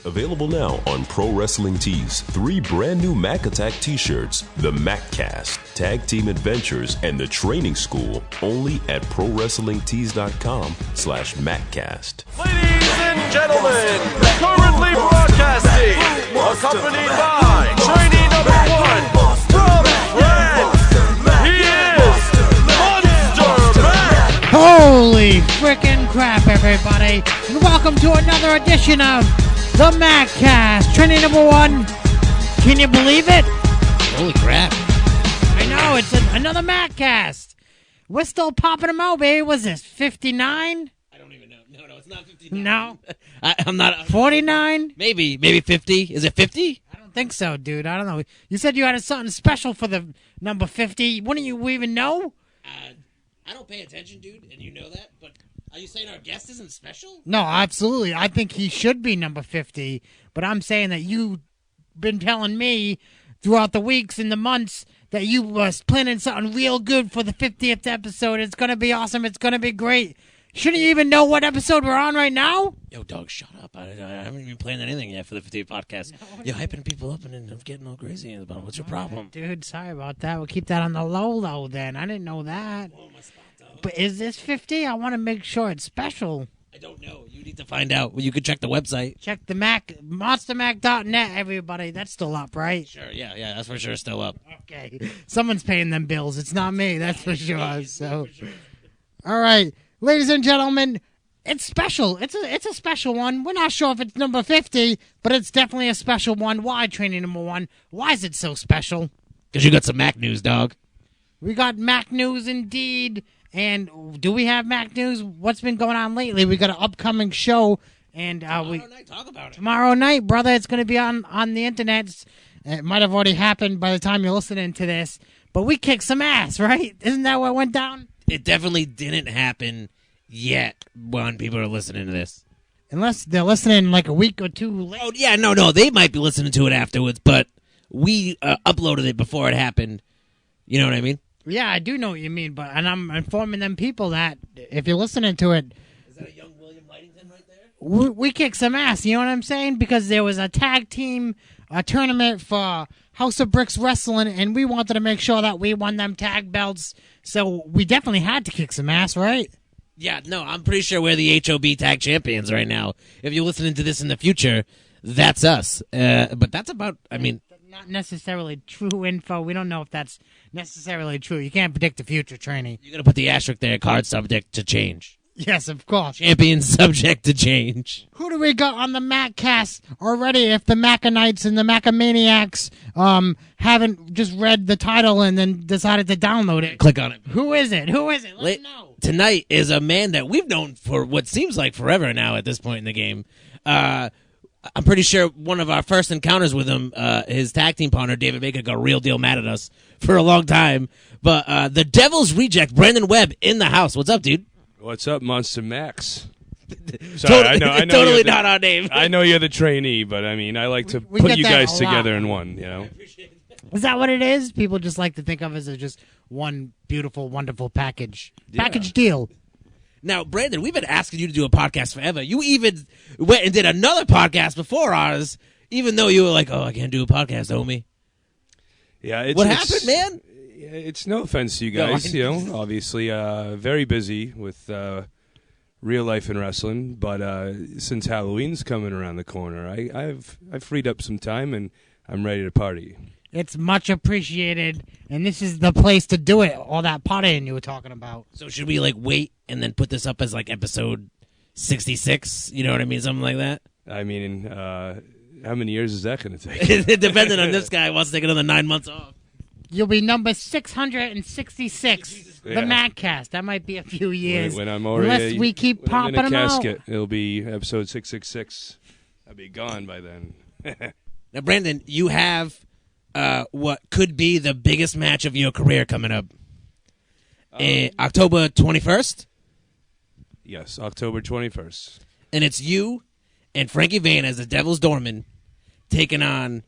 Available now on Pro Wrestling Tees. 3 brand new Mac Attack t-shirts, the Maccast, Tag Team Adventures, and the Training School, only at ProWrestlingTees.com/Maccast. Ladies and gentlemen, currently broadcasting, accompanied by trainee number 1 from France. He is Monster Mac. Holy frickin' crap, everybody, and welcome to another edition of the Maccast, trainee number 1. Can you believe it? Holy crap. I know, it's another Maccast. We're still popping them out, baby. Was this 59? I don't even know. No, it's not 59. No. I'm not. 49? Maybe 50. Is it 50? I don't think so, dude. I don't know. You said you had something special for the number 50. Wouldn't you even know? I don't pay attention, dude, and you know that, but are you saying our guest isn't special? No, absolutely. I think he should be number 50, but I'm saying that you've been telling me throughout the weeks and the months that you was planning something real good for the 50th episode. It's going to be awesome. It's going to be great. Shouldn't you even know what episode we're on right now? Yo, dog, shut up. I haven't even planned anything yet for the 50th podcast. You're hyping people up and then I'm getting all crazy about what's your problem? Dude, sorry about that. We'll keep that on the low then. I didn't know that. Oh, my spot, dog. But is this 50? I want to make sure it's special. I don't know. You need to find out. Well, you can check the website. Check the monstermac.net, everybody. That's still up, right? Sure, yeah, that's for sure still up. Okay. Someone's paying them bills. It's not me, that's for sure. So, all right. Ladies and gentlemen, it's special. It's a special one. We're not sure if it's number 50, but it's definitely a special one. Why, trainee number 1? Why is it so special? Because you got some Mac news, dog. We got Mac news indeed. And do we have Mac news? What's been going on lately? We got an upcoming show. And Tomorrow night, talk about it. Tomorrow night, brother, it's going to be on the internet. It might have already happened by the time you're listening to this. But we kicked some ass, right? Isn't that what went down? It definitely didn't happen yet when people are listening to this. Unless they're listening like a week or two late. Oh, yeah, no, they might be listening to it afterwards, but we uploaded it before it happened. You know what I mean? Yeah, I do know what you mean, and I'm informing them people that if you're listening to it... Is that a young William Lightington right there? We kicked some ass, you know what I'm saying? Because there was a tag team tournament for House of Bricks Wrestling, and we wanted to make sure that we won them tag belts, so we definitely had to kick some ass, right? Yeah, no, I'm pretty sure we're the HOB tag champions right now. If you're listening to this in the future, that's us. But that's about, I mean... Not necessarily true info. We don't know if that's necessarily true. You can't predict the future, trainee. You're going to put the asterisk there, card subject to change. Yes, of course. Champion subject to change. Who do we got on the Maccast already if the Mackanites and the Macamaniacs haven't just read the title and then decided to download it? Click on it. Who is it? Let me know. Tonight is a man that we've known for what seems like forever now at this point in the game. I'm pretty sure one of our first encounters with him, his tag team partner, David Baker, got real deal mad at us for a long time. But the Devil's Reject, Brandon Webb, in the house. What's up, dude? What's up, Monster Max? Sorry, I know totally not our name. I know you're the trainee, but I mean, I like to we put get you that guys a lot. together in one, you know? Is that what it is? People just like to think of us as just one beautiful, wonderful package. Yeah. Package deal. Now, Brandon, we've been asking you to do a podcast forever. You even went and did another podcast before ours, even though you were like, oh, I can't do a podcast, homie. Yeah, What happened, man? It's no offense to you No, guys, you know, obviously very busy with real life in wrestling, but since Halloween's coming around the corner, I've freed up some time and I'm ready to party. It's much appreciated, and this is the place to do it, all that partying you were talking about. So should we, like, wait and then put this up as, like, episode 66? You know what I mean? Something like that? I mean, how many years is that going to take? Depending on this guy wants to take another 9 months off. You'll be number 666, Yeah. the Maccast. That might be a few years. When I'm already Unless we keep when I'm popping in them a out. casket, it'll be episode 666. I'll be gone by then. Now, Brandon, you have what could be the biggest match of your career coming up. October 21st? Yes, October 21st. And it's you and Frankie Vane as the Devil's Doorman taking on,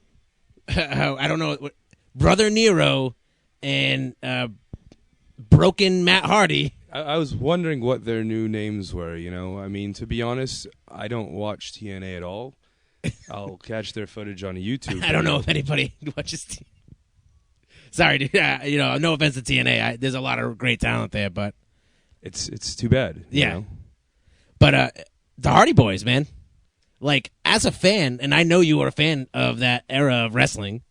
I don't know, Brother Nero and Broken Matt Hardy. I was wondering what their new names were, you know. I mean, to be honest, I don't watch TNA at all. I'll catch their footage on a YouTube. I don't know if anybody watches. Sorry, dude. No offense to TNA. There's a lot of great talent there, but It's too bad. Yeah. You know? But the Hardy Boys, man. Like, as a fan, and I know you were a fan of that era of wrestling,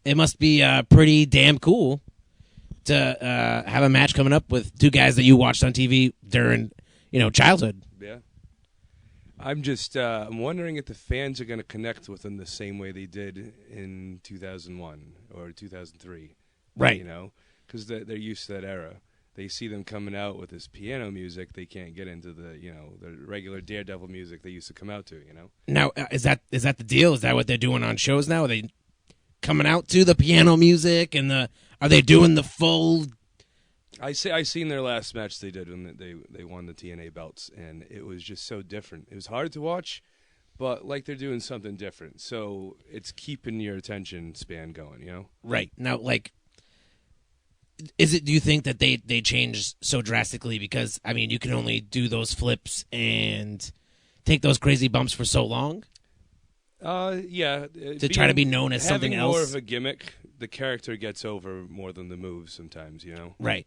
it must be pretty damn cool to have a match coming up with two guys that you watched on TV during, childhood. Yeah. I'm wondering if the fans are going to connect with them the same way they did in 2001 or 2003. Right. Because they're used to that era. They see them coming out with this piano music. They can't get into the regular Daredevil music they used to come out to. Now, is that the deal? Is that what they're doing on shows now? Are they coming out to the piano music and are they doing the full? I seen their last match they did when they won the TNA belts, and it was just so different. It was hard to watch, but like they're doing something different. So it's keeping your attention span going. Right now, like. Do you think that they changed so drastically because, you can only do those flips and take those crazy bumps for so long? Yeah. To try to be known as something else? Having more of a gimmick, the character gets over more than the moves sometimes, Right.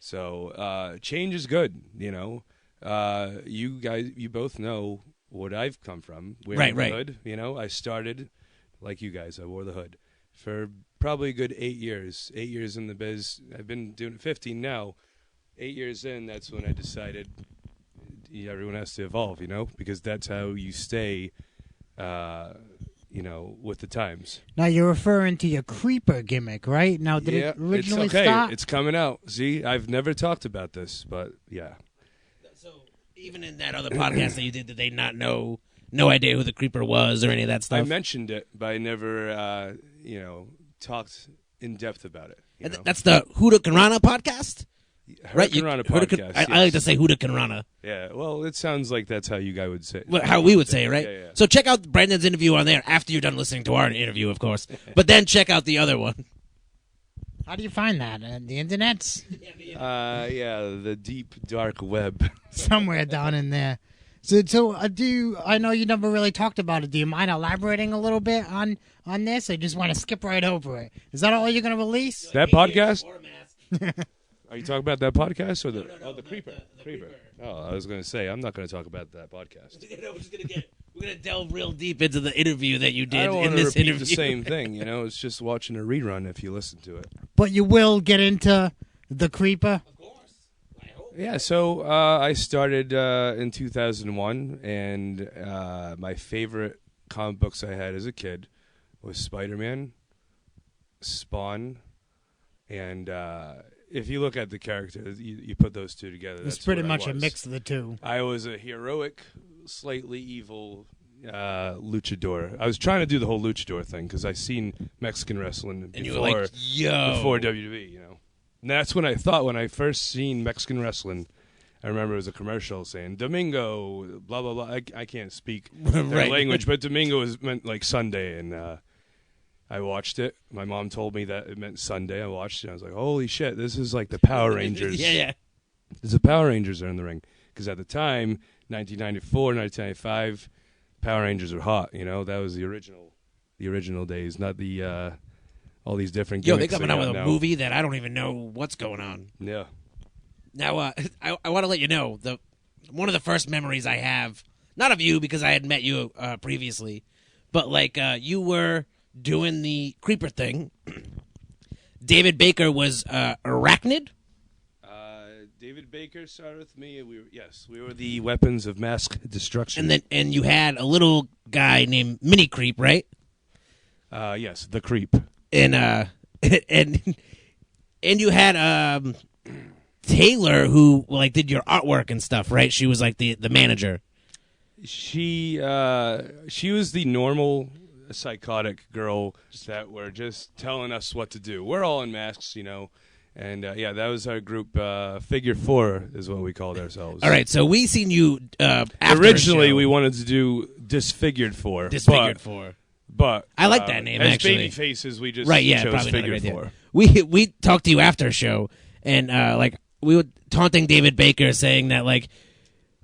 So change is good, You guys, you both know what I've come from. Wearing the hood, I started, like you guys, I wore the hood for probably a good 8 years. 8 years in the biz. I've been doing it 15 now. 8 years in, that's when I decided everyone has to evolve, because that's how you stay, with the times. Now you're referring to your creeper gimmick, right? Now, did it originally it's okay. start? It's coming out. See, I've never talked about this, but yeah. So even in that other podcast that you did they not know, no idea who the creeper was or any of that stuff? I mentioned it, but I never, talked in depth about it. That's the Huda Kanrana podcast? Right? Kanrana podcast. I like to say Huda Kanrana. Yeah, well, it sounds like that's how you guys would say it. Well, how we would say it, right? Yeah. So check out Brandon's interview on there after you're done listening to our interview, of course. But then check out the other one. How do you find that? The internet? The deep, dark web. Somewhere down in there. So I know you never really talked about it. Do you mind elaborating a little bit on this? I just want to skip right over it. Is that all you're going to release? That podcast? Are you talking about that podcast or the Creeper? Creeper. Oh, I was going to say, I'm not going to talk about that podcast. We're going to delve real deep into the interview that you did I don't in want this to repeat interview. the same thing, It's just watching a rerun if you listen to it. But you will get into the Creeper? Of course. I hope. Yeah, so I started in 2001, and my favorite comic books I had as a kid was Spider-Man, Spawn, and if you look at the characters, you put those two together. It's that's pretty what much I a was. mix of the two. I was a heroic, slightly evil luchador. I was trying to do the whole luchador thing because I seen Mexican wrestling And you were like, yo. before WWE, And that's when I thought, when I first seen Mexican wrestling, I remember it was a commercial saying, Domingo, blah, blah, blah. I can't speak their Right. language, but Domingo meant like Sunday, and I watched it. My mom told me that it meant Sunday. I watched it. I was like, holy shit, this is like the Power Rangers. Yeah. The Power Rangers are in the ring. Because at the time, 1994, 1995, Power Rangers were hot. That was the original days, not the all these different Yo, gimmicks. they're coming out with a now. movie that I don't even know what's going on. Yeah. Now, I want to let you know, one of the first memories I have, not of you because I had met you previously, but like you were doing the creeper thing. David Baker was Arachnid. David Baker started with me. We were the weapons of mass destruction. And you had a little guy named Mini Creep, right? Yes, the creep. And and you had Taylor, who did your artwork and stuff, right? She was like the manager. She was the normal psychotic girl that were just telling us what to do. We're all in masks, And that was our group. Figure 4 is what we called ourselves. All right, so we seen you after Originally, a show. we wanted to do Disfigured 4. Disfigured 4. But I like that name, as actually. Baby faces, we just Right, yeah, chose probably not a Figure great 4. idea. We talked to you after a show, and we were taunting David Baker, saying that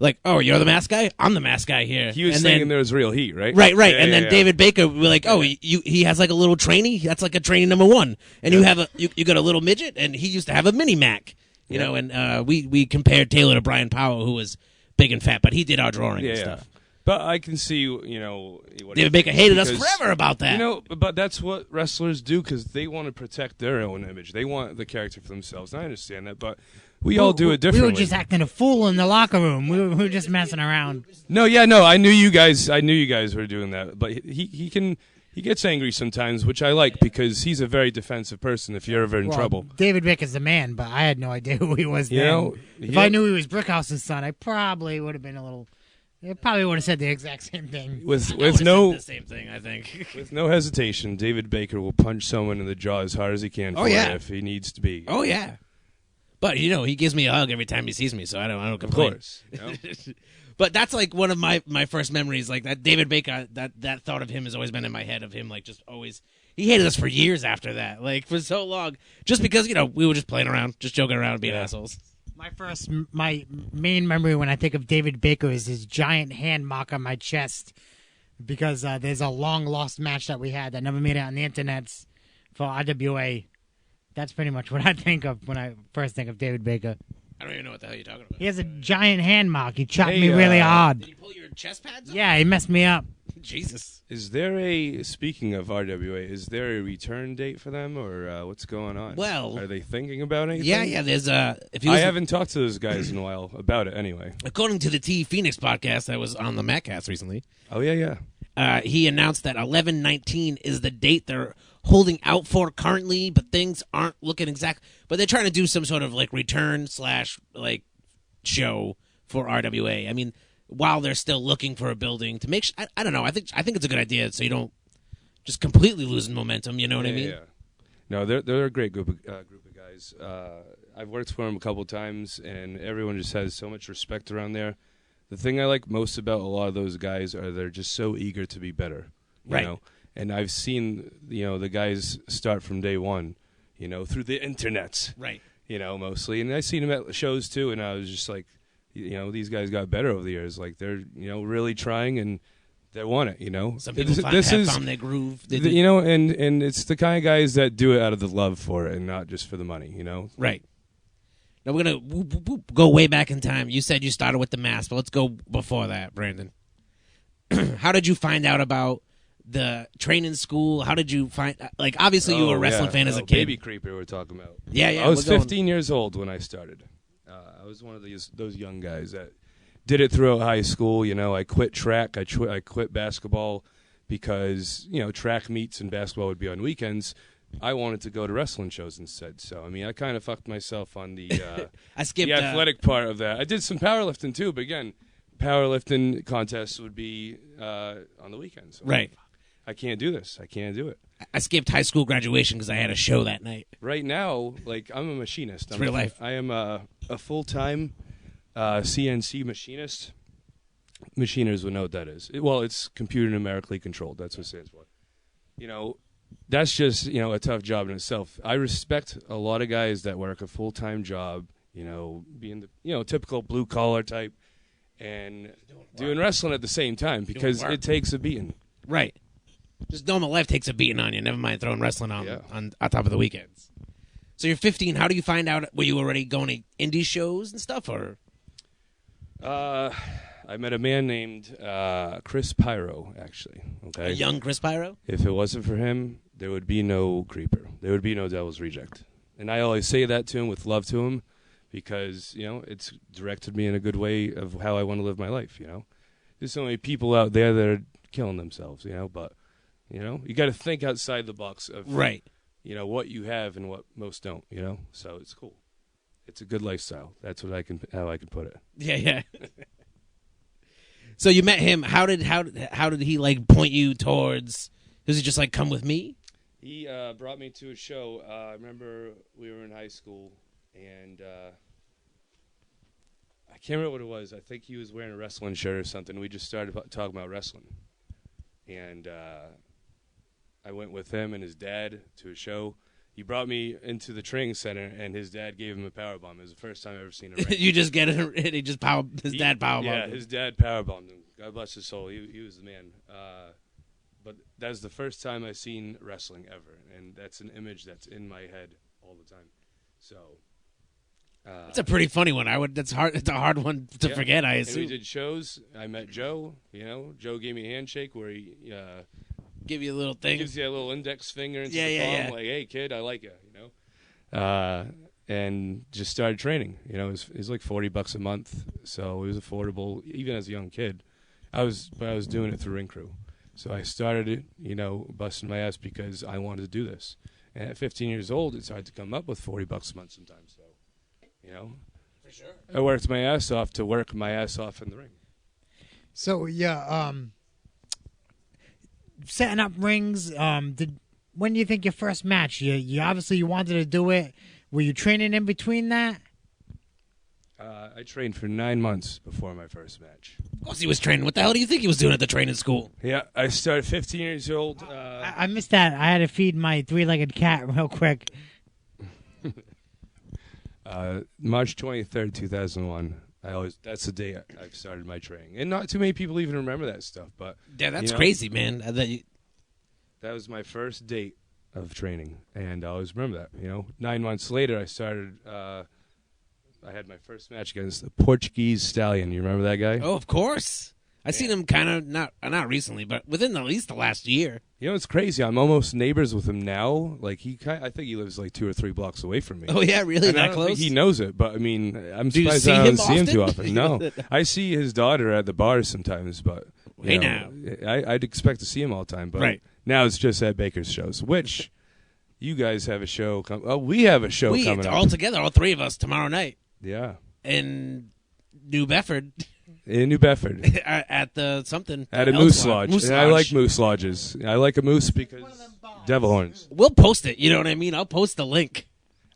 Like, oh, you're the mask guy? I'm the mask guy here. He was and thinking then, there was real heat, right? Right. Yeah, and then yeah. David Baker will be like, oh, he has like a little trainee. That's like a trainee number 1. And you have you got a little midget, and he used to have a mini Mac. You know, and we compared Taylor to Brian Powell, who was big and fat, but he did our drawing and stuff. But I can see, what David Baker hated us forever about that. But that's what wrestlers do because they want to protect their own image. They want the character for themselves. I understand that, but we all do it differently. We were just acting a fool in the locker room. We were just messing around. No. I knew you guys were doing that. But he gets angry sometimes, which I like because he's a very defensive person. If you're ever in trouble, David Baker's the man, but I had no idea who he was. If I knew he was Brickhouse's son, I probably would have been a little. It probably would have said the exact same thing. With no the same thing, I think. With no hesitation, David Baker will punch someone in the jaw as hard as he can for it if he needs to be. Oh yeah. But he gives me a hug every time he sees me, so I don't complain. Of course. But that's like one of my first memories. Like that David Baker, that thought of him has always been in my head. Of him, like just always. He hated us for years after that, like for so long, just because we were just playing around, just joking around, and being assholes. My main memory when I think of David Baker is his giant hand mark on my chest, because there's a long lost match that we had that never made it on the internets for RWA. That's pretty much what I think of when I first think of David Baker. I don't even know what the hell you're talking about. He has a giant hand mark. He chopped me really hard. Did he pull your chest pads off? Yeah, he messed me up. Jesus. Speaking of RWA, is there a return date for them, or what's going on? Well, are they thinking about anything? Yeah. There's I haven't talked to those guys in a while about it. Anyway, according to the T Phoenix podcast that was on the Maccast recently. Oh yeah. He announced that 11/19 is the date they're holding out for currently, but things aren't looking exact. But they're trying to do some sort of like return / like show for RWA. I mean, while they're still looking for a building to make. I don't know. I think it's a good idea, so you don't just completely losing momentum. You know what I mean? Yeah. No, they're a great group of guys. I've worked for them a couple times, and everyone just has so much respect around there. The thing I like most about a lot of those guys are they're just so eager to be better. You know? And I've seen the guys start from day one, through the internet. Right. Mostly, and I've seen them at shows too, and I was just like. These guys got better over the years. Like they're, really trying and they want it. Some people found their groove. And it's the kind of guys that do it out of the love for it and not just for the money. Right. Now we're gonna go way back in time. You said you started with the mask, but let's go before that, Brandon. How did you find out about the training school? How did you find? Like, obviously, you were a wrestling fan as a kid. Baby creeper, we're talking about. Yeah. I was 15 years old when I started. I was one of those young guys that did it throughout high school. I quit track. I quit basketball because track meets and basketball would be on weekends. I wanted to go to wrestling shows instead. So I kind of fucked myself on the I skipped the athletic part of that. I did some powerlifting too, but again, powerlifting contests would be on the weekends. So right. I can't do this. I can't do it. I skipped high school graduation because I had a show that night. Right now, I'm a machinist. It's real life. I am a full-time CNC machinist. Machiners would know what that is. It's computer numerically controlled. That's what it stands for. That's just, a tough job in itself. I respect a lot of guys that work a full-time job, being the, typical blue-collar type and doing wrestling at the same time because it takes a beating. Right. Just normal life takes a beating on you. Never mind throwing wrestling on top of the weekends. So you're 15. How do you find out? Were you already going to indie shows and stuff, or? I met a man named Chris Pyro, actually. Okay, a young Chris Pyro. If it wasn't for him, there would be no Creeper. There would be no Devil's Reject. And I always say that to him with love to him, because it's directed me in a good way of how I want to live my life. There's so many people out there that are killing themselves. But. You got to think outside the box of what you have and what most don't. So it's cool. It's a good lifestyle. That's what how I can put it. Yeah. So you met him. How did he point you towards? Does he just come with me? He brought me to a show. I remember we were in high school, and I can't remember what it was. I think he was wearing a wrestling shirt or something. We just started talking about wrestling, and. I went with him and his dad to a show, he brought me into the training center, and his dad gave him a powerbomb. It was the first time I ever seen a ring. You just get it, and he just his dad powerbombed Yeah, him. his dad powerbombed him. God bless his soul. He was the man. But that's the first time I've seen wrestling ever, and that's an image that's in my head all the time. So It's a pretty funny one. That's hard. It's a hard one to forget. I and assume. we did shows. I met Joe. Joe gave me a handshake where he Give you a little thing. gives you a little index finger into the palm, Yeah. like, "Hey, kid, I like you." And just started training. It was like $40 a month, so it was affordable even as a young kid. I was doing it through Ring Crew, so I started it, busting my ass because I wanted to do this. And at 15 years old, it's hard to come up with $40 a month sometimes. So, For sure. I worked my ass off to work my ass off in the ring. So setting up rings. When do you think your first match? You obviously you wanted to do it. Were you training in between that? I trained for 9 months before my first match. Of course he was training. What the hell do you think he was doing at the training school? Yeah, I started 15 years old. I missed that. I had to feed my three-legged cat real quick. March 23rd, 2001. That's the day I've started my training. And not too many people even remember that stuff. But Yeah, that's crazy, man. that was my first date of training. And I always remember that. 9 months later, I started... I had my first match against the Portuguese Stallion. You remember that guy? Oh, of course. I seen him kind of not recently, but within at least the last year. It's crazy. I'm almost neighbors with him now. Like I think he lives like 2 or 3 blocks away from me. Oh yeah, really? And I That don't close? think he knows it, but I mean, I'm Do you surprised see I him don't see him too often? often. No, I see his daughter at the bars sometimes, but Hey, now. I'd expect to see him all the time. But Right. now it's just at Baker's shows, which you guys have a show. We have a show coming up. all together, all three of us tomorrow night Yeah, in New Bedford in New Bedford at the something at a else moose lodge. Moose And I Lodge. like moose lodges. I like a moose because devil horns. We'll post it. You know what I mean? I'll post the link.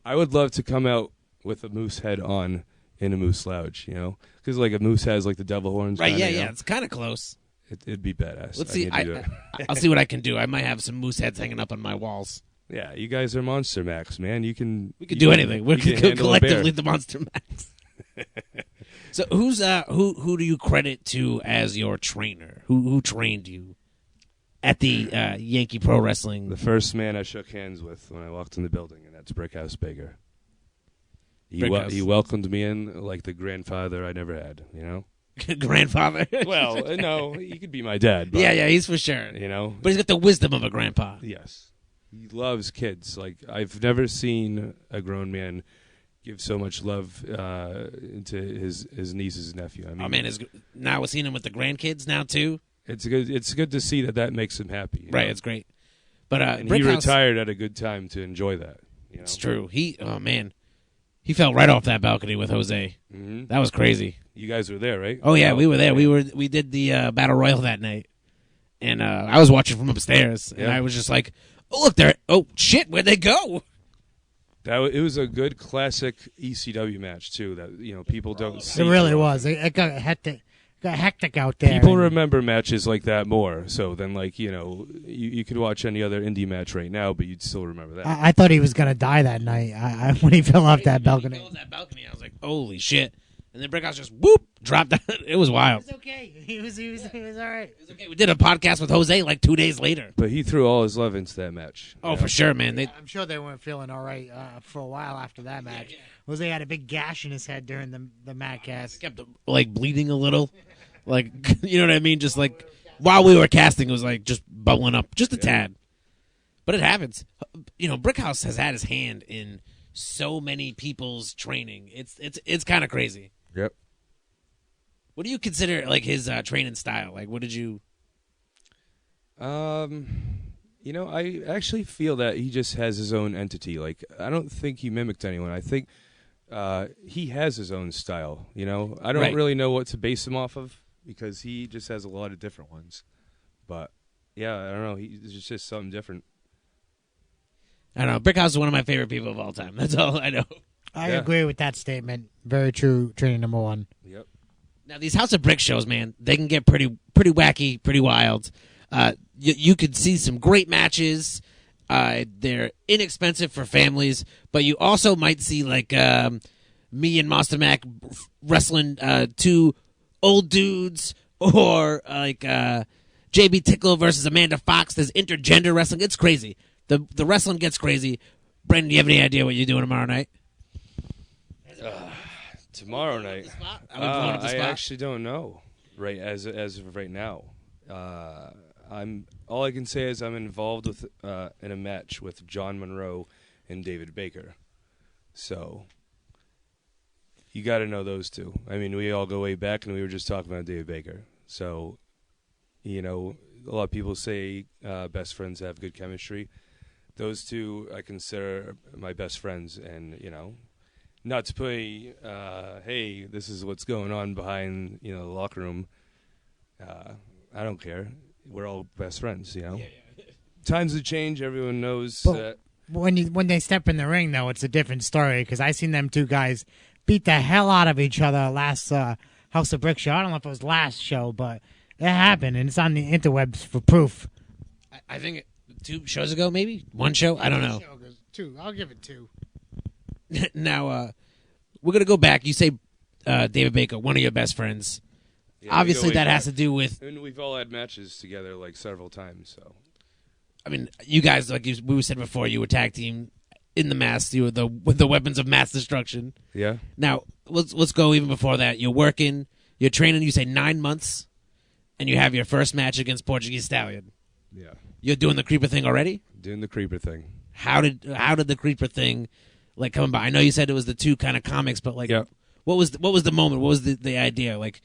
I would love to come out with a moose head on in a moose lodge, because like a moose has like the devil horns. Right? kinda, Yeah. It's kind of close. It'd be badass. Let's I see. need to do it. I'll see what I can do. I might have some moose heads hanging up on my walls. Yeah, you guys are Monster Max, man. We can Do anything. We're you can handle a bear. collectively the Monster Max. So who do you credit to as your trainer? Who trained you at the Yankee Pro Wrestling? The first man I shook hands with when I walked in the building, and that's Brickhouse Baker. He welcomed me in like the grandfather I never had, Grandfather. Well, no, he could be my dad. But, yeah, he's for sure. But he's got the wisdom of a grandpa. Yes. He loves kids. Like, I've never seen a grown man give so much love to his nieces and nephew. I mean, Oh man, now we're seeing him with the grandkids now too. it's good to see that makes him happy. you Right, know? it's great. But And he Brickhouse, retired at a good time to enjoy that. it's true. He fell right off that balcony with Jose. Mm-hmm. That was crazy. You guys were there, right? Oh yeah, we were there. We did the battle royal that night, and I was watching from upstairs, and Yeah. I was just like, "Oh look, there! Oh shit, where'd they go?" It was a good classic ECW match too. That people don't see. It really too was. often. It got hectic out there. People and- remember matches like that more. So then, you could watch any other indie match right now, but you'd still remember that. I thought he was gonna die that night. When he fell off that balcony. He fell off that balcony. I was like, "Holy shit!" And then Brickhouse just whoop dropped down. It was wild. It was okay. He was all right. It was okay. We did a podcast with Jose like 2 days later. But he threw all his love into that match. Oh, for sure, man. I'm sure they weren't feeling all right for a while after that match. Jose had a big gash in his head during the Matt cast. Kept like bleeding a little, like you know what I mean. Just like while we were casting, it was like just bubbling up, just a tad. But it happens. Brickhouse has had his hand in so many people's training. It's kind of crazy. Yep. What do you consider like his training style? Like, what did you? I actually feel that he just has his own entity. Like, I don't think he mimicked anyone. I think he has his own style. I don't Right. really know what to base him off of because he just has a lot of different ones. But yeah, I don't know. He's just something different. I don't know. Brickhouse is one of my favorite people of all time. That's all I know. I Yeah. agree with that statement. Very true. Training number one. Yep. Now these House of Brick shows, man, they can get pretty wacky, pretty wild. You could see some great matches. They're inexpensive for families, but you also might see like me and Monster Mac wrestling two old dudes, or like JB Tickle versus Amanda Fox. There's intergender wrestling. It's crazy. The wrestling gets crazy. Brendan, do you have any idea what you're doing tomorrow night? Tomorrow night, I actually don't know. Right as of right now, all I can say is I'm involved with in a match with John Monroe and David Baker. So you got to know those two. I mean, we all go way back, and we were just talking about David Baker. So, a lot of people say best friends have good chemistry. Those two I consider my best friends, and not to play, hey, this is what's going on behind, the locker room. I don't care. We're all best friends, Times have changed. Everyone knows that. When they step in the ring, though, it's a different story, because I seen them two guys beat the hell out of each other last House of Brick show. I don't know if it was last show, but it happened, and it's on the interwebs for proof. I think 2 shows ago, maybe? 1 show? I don't know. 2. I'll give it 2. Now, we're going to go back. You say David Baker, one of your best friends. Yeah, obviously, that has to do with... And we've all had matches together, like, several times, so... I mean, you guys, like we said before, you were tag team in the mass. You were with the weapons of mass destruction. Yeah. Now, let's go even before that. You're working, you're training, you say 9 months, and you have your first match against Portuguese Stallion. Yeah. You're doing the creeper thing already? Doing the creeper thing. How did the creeper thing like come about? I know you said it was the 2 kind of comics, but like, yeah. What was the moment? What was the idea? Like,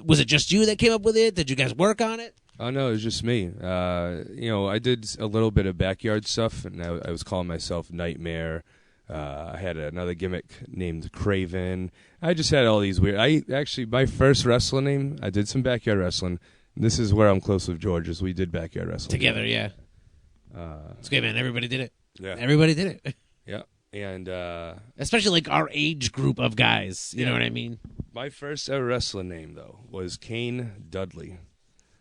was it just you that came up with it? Did you guys work on it? Oh, no, it was just me. I did a little bit of backyard stuff, and I was calling myself Nightmare. I had another gimmick named Craven. I just had all these weird... my first wrestling name, I did some backyard wrestling. This is where I'm close with George, is we did backyard wrestling. Together, yeah. It's good, man. Everybody did it. Yeah. Everybody did it. Yeah. And... especially, like, our age group of guys. You know what I mean? My first ever wrestling name, though, was Kane Dudley.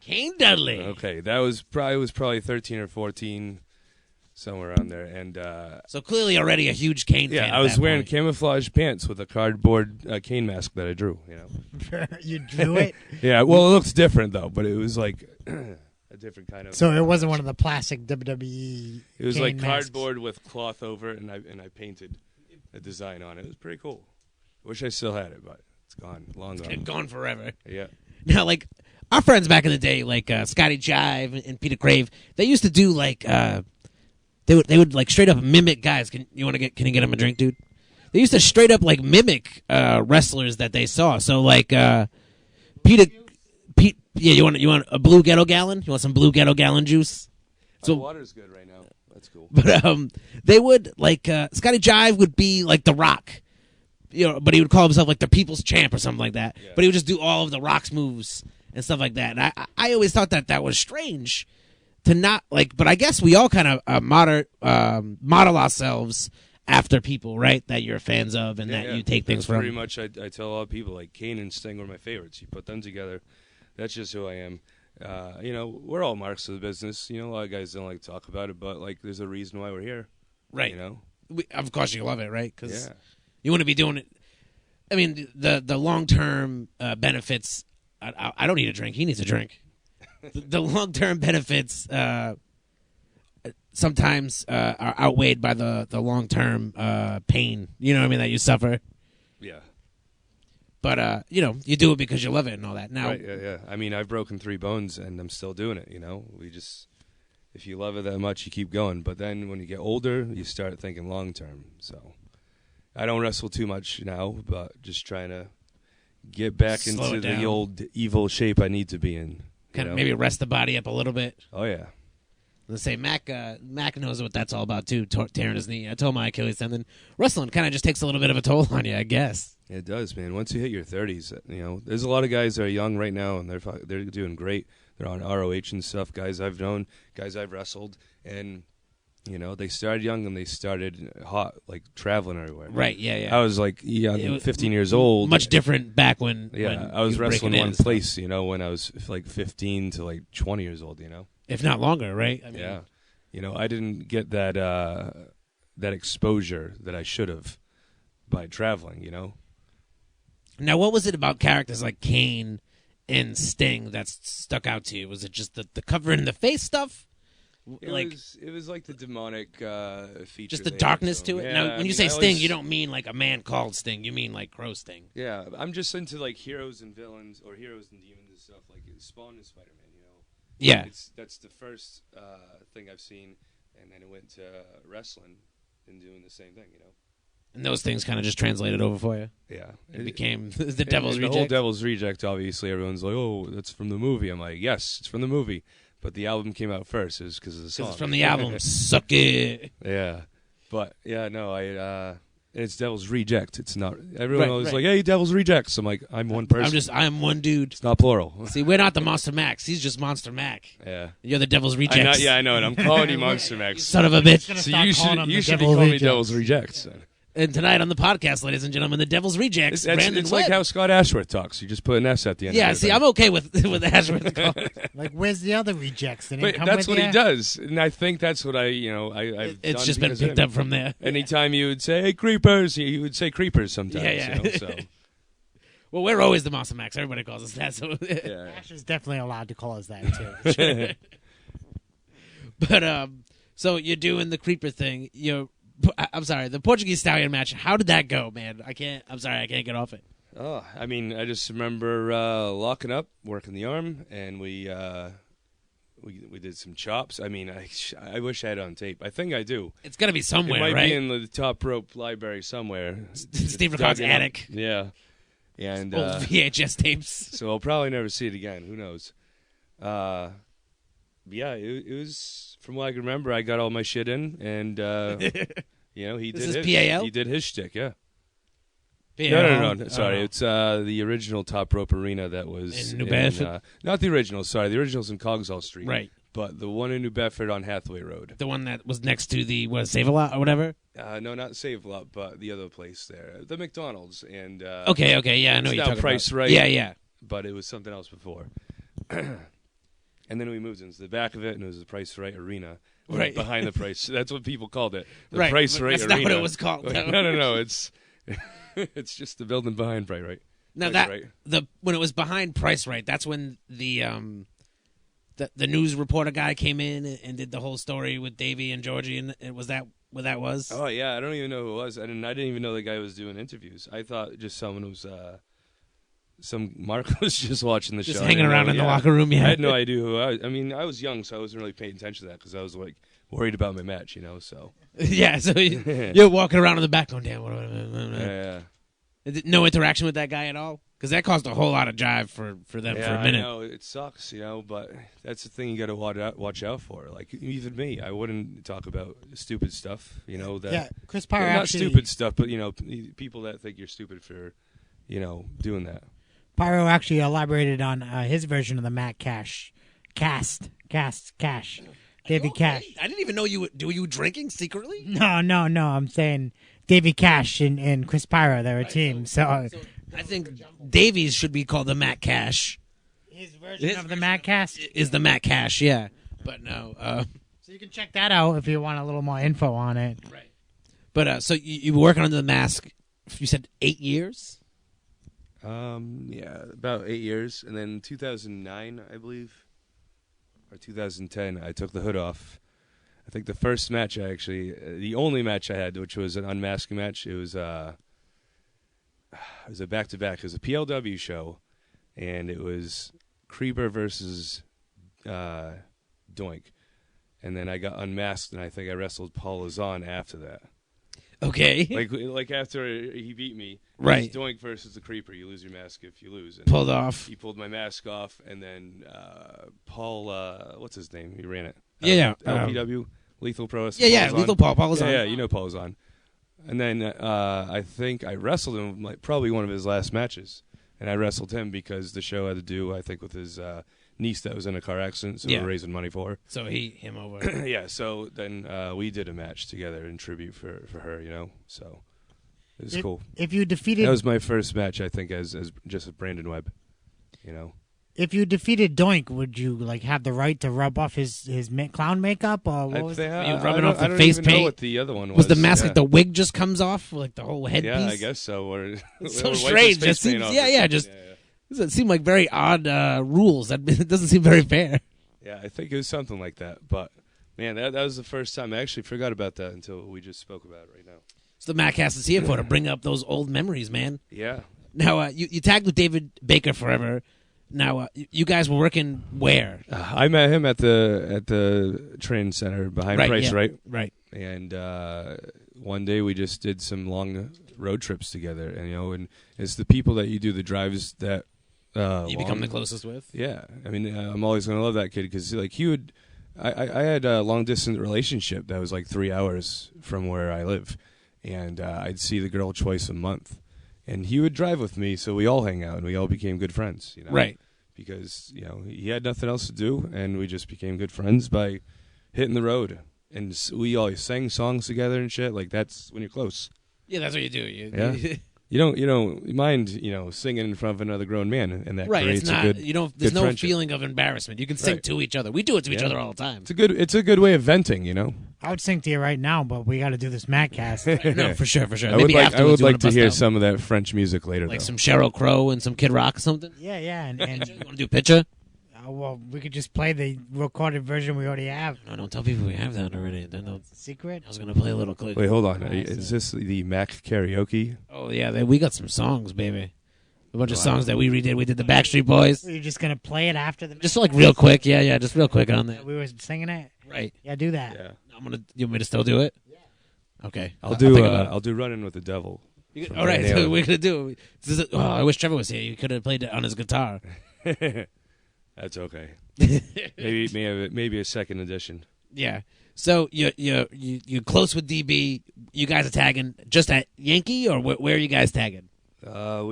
Kane Dudley. Okay, that was probably 13 or 14, somewhere around there, and so clearly already a huge Kane fan. Yeah, I was wearing camouflage pants with a cardboard Kane mask that I drew. You drew it? Yeah, well, it looks different though, but it was like a different kind of. So it wasn't one of the plastic WWE. It was Kane like masks. cardboard with cloth over it, and I painted a design on it. It was pretty cool. Wish I still had it, but it's gone, long gone. It's gone forever. Yeah. Now, like, our friends back in the day, like Scotty Jive and Peter Crave, they used to do like they would like straight up mimic guys. Can you get them a drink, dude? They used to straight up like mimic wrestlers that they saw. So like Pete, yeah, you want a blue ghetto gallon? You want some blue ghetto gallon juice? So water's good right now. That's cool. But they would like Scotty Jive would be like The Rock. But he would call himself like the People's Champ or something like that. Yeah. But he would just do all of The Rock's moves and stuff like that. And I always thought that was strange to not like. But I guess we all kind of model ourselves after people, right? That you're fans of and that you take things from. Pretty much, I tell a lot of people like Kane and Sting were my favorites. You put them together, that's just who I am. We're all marks of the business. A lot of guys don't like to talk about it, but like, there's a reason why we're here, right? Of course you love it, right? Because you want to be doing it. I mean, the long-term benefits, I don't need a drink. He needs a drink. The long-term benefits sometimes are outweighed by the long-term pain, that you suffer. Yeah. But, you do it because you love it and all that. Now, right, yeah. I mean, I've broken 3 bones, and I'm still doing it, if you love it that much, you keep going. But then when you get older, you start thinking long-term, so... I don't wrestle too much now, but just trying to get back into the old evil shape I need to be in. Kind of maybe rest the body up a little bit. Oh, yeah. Let's say Mac knows what that's all about, too, tearing his knee. I told my Achilles tendon. Wrestling kind of just takes a little bit of a toll on you, I guess. It does, man. Once you hit your 30s, there's a lot of guys that are young right now, and they're doing great. They're on ROH and stuff, guys I've known, guys I've wrestled, and... they started young and they started hot, like traveling everywhere. Right, yeah. I was like 15 years old. Much different back when. Yeah, when I was wrestling one place, when I was like 15 to like 20 years old, If not longer, right? I mean, yeah. I didn't get that that exposure that I should have by traveling. Now, what was it about characters like Kane and Sting that stuck out to you? Was it just the cover in the face stuff? It was like the demonic feature. Just the darkness to it? Yeah, now, when you say Sting, you don't mean like a man called Sting. You mean like Crow Sting. Yeah, I'm just into like heroes and villains, or heroes and demons and stuff. Like Spawn and Spider-Man, Yeah. That's the first thing I've seen, and then it went to wrestling and doing the same thing, And those things kind of just translated over for you. Yeah. It became the Devil's Reject. The whole Devil's Reject, obviously, everyone's like, oh, that's from the movie. I'm like, yes, it's from the movie. But the album came out first. It was because of the song. It's from the album, Suck It. Yeah. But, yeah, no, it's Devil's Reject. It's not. Everyone was like, hey, Devil's Rejects. I'm like, I'm one person. I'm one dude. It's not plural. See, we're not the Monster Max. He's just Monster Mac. Yeah. You're the Devil's Rejects. I know, and I'm calling you Monster Max. Son of a bitch. So you should be calling me Devil's Rejects. And tonight on the podcast, ladies and gentlemen, the Devil's Rejects. It's like how Scott Ashworth talks. You just put an S at the end. Yeah, of see, I'm okay with Ashworth. Like, where's the other rejects? But that's what he does, and I think that's what I've It's done just been picked up from there. Anytime you would say, hey, creepers, he would say creepers sometimes. Yeah. So. Well, we're always the Monster Max. Everybody calls us that. So Yeah. Ash is definitely allowed to call us that, too. But, so you're doing the creeper thing. I'm sorry, the Portuguese Stallion match. How did that go, man? I can't get off it. Oh, I mean, I just remember locking up, working the arm, and we did some chops. I mean, I wish I had it on tape. I think I do. It's got to be somewhere, it might right? be in the top rope library somewhere. Steve Ricard's attic. Yeah. And old VHS tapes. So I'll probably never see it again. Who knows? Yeah, it was, from what I can remember, I got all my shit in, and he This did is his. PAL? He did his shtick, yeah. PAL? No. Sorry, it's the original Top Rope Arena that was in New Bedford. Not the original. Sorry, the original's in Coggeshall Street. Right. But the one in New Bedford on Hathaway Road. The one that was next to the Save-A-Lot or whatever. No, not Save a Lot, but the other place there, the McDonald's, and Okay, yeah, I know it's you're now talking Price about. Right. Yeah. But it was something else before. And then we moved into the back of it, and it was the Price Right Arena. Right. Behind the Price. That's what people called it. The Right, Price but Right that's Arena. not what it was called. No. It's it's just the building behind Price Right. Now Price Right. when it was behind Price Right, that's when the news reporter guy came in and did the whole story with Davey and Georgie, and was that what that was? Oh yeah, I don't even know who it was. I didn't even know the guy was doing interviews. I thought just someone was Mark was just watching the Just show. hanging around in the locker room. Yeah, I had no idea who I was. I mean, I was young, so I wasn't really paying attention to that because I was like worried about my match, So yeah, so you're walking around in the back going, damn. yeah. No interaction with that guy at all, because that caused a whole lot of jive for them for a minute. I know it sucks, but that's the thing you got to watch out for. Like even me, I wouldn't talk about stupid stuff. That Chris Pyro not actually, stupid stuff, but people that think you're stupid for doing that. Pyro actually elaborated on his version of the Matt Cash cast. Davey Cash. I didn't even know you were drinking secretly. No. I'm saying Davey Cash and Chris Pyro, they're a team. So I think Davies should be called the Matt Cash. his version of the Matt Cast Is the Matt Cash, yeah. But no. So you can check that out if you want a little more info on it. Right. But so you were working under the mask. You said 8 years. Yeah, about 8 years, and then 2009, I believe, or 2010, I took the hood off. I think the first match the only match I had, which was an unmasking match, it was a back-to-back. It was a PLW show, and it was Creeper versus Doink. And then I got unmasked, and I think I wrestled Paul Lazon after that. Okay. Like after he beat me, Right. It was Doink versus the Creeper. You lose your mask if you lose. And Pulled off. He pulled my mask off, and then Paul, what's his name? He ran it. Yeah. LPW, Lethal Pro. Lethal Paul Lazon. Yeah, you know Paul Lazon. And then I think I wrestled him probably one of his last matches, and I wrestled him because the show had to do, I think, with his niece that was in a car accident, so Yeah. we're raising money for her. So him over. Yeah, so then we did a match together in tribute for her, so it was cool. If you defeated That was my first match, I think, as just a Brandon Webb, If you defeated Doink, would you like have the right to rub off his clown makeup, or what was it? You rubbing off the I don't face even know paint? what the other one was. Was the mask yeah. like the wig just comes off, like the whole headpiece? Yeah, I guess so. Or, It's or so wipe strange. his face Just seems, paint off yeah, or yeah. something. Just Yeah. doesn't seem like very odd rules. That it doesn't seem very fair. Yeah, I think it was something like that. But man, that was the first time. I actually forgot about that until we just spoke about it right now. So the Maccast is here for to bring up those old memories, man. Yeah. Now you tagged with David Baker forever. Now you guys were working where? I met him at the training center behind Price, yeah, right? Right. And one day we just did some long road trips together, and and it's the people that you do the drives that You become the closest with. Yeah, I mean, I'm always gonna love that kid because like he would. I had a long distance relationship that was like 3 hours from where I live, and I'd see the girl twice a month, and he would drive with me, so we all hang out and we all became good friends. Right. Because he had nothing else to do, and we just became good friends by hitting the road, and we always sang songs together and shit. Like that's when you're close. Yeah, that's what you do. Yeah. You don't mind singing in front of another grown man, and that Right. creates It's not. a good. You don't. There's good no friendship. feeling of embarrassment. You can sing Right. to each other. We do it to each Yeah. other all the time. It's a good way of venting. I would sing to you right now, but we got to do this Maccast. No, for sure, for sure. I would Maybe like afterwards you to wanna bust hear out, some of that French music later, like though. some Sheryl Crow and some Kid Rock or something. Yeah, and You want to do picture? well, we could just play the recorded version we already have. No, don't tell people we have that already. Then they'll. Secret. I was gonna play a little clip. Wait, hold on. Is this the Mac karaoke? Oh yeah, we got some songs, baby. A bunch of songs that we redid. We did the Backstreet Boys. You're just gonna play it after the. Just like real quick, yeah, just real quick on there. We were singing it. Right. Yeah, do that. Yeah, You want me to still do it? Yeah. Okay. I'll think do. about it. I'll do "Running with the Devil." from All right, Van so Halen. we're gonna do. I wish Trevor was here. You could have played it on his guitar. That's okay. maybe a second edition. Yeah. So you're close with DB. You guys are tagging just at Yankee, or where are you guys tagging? We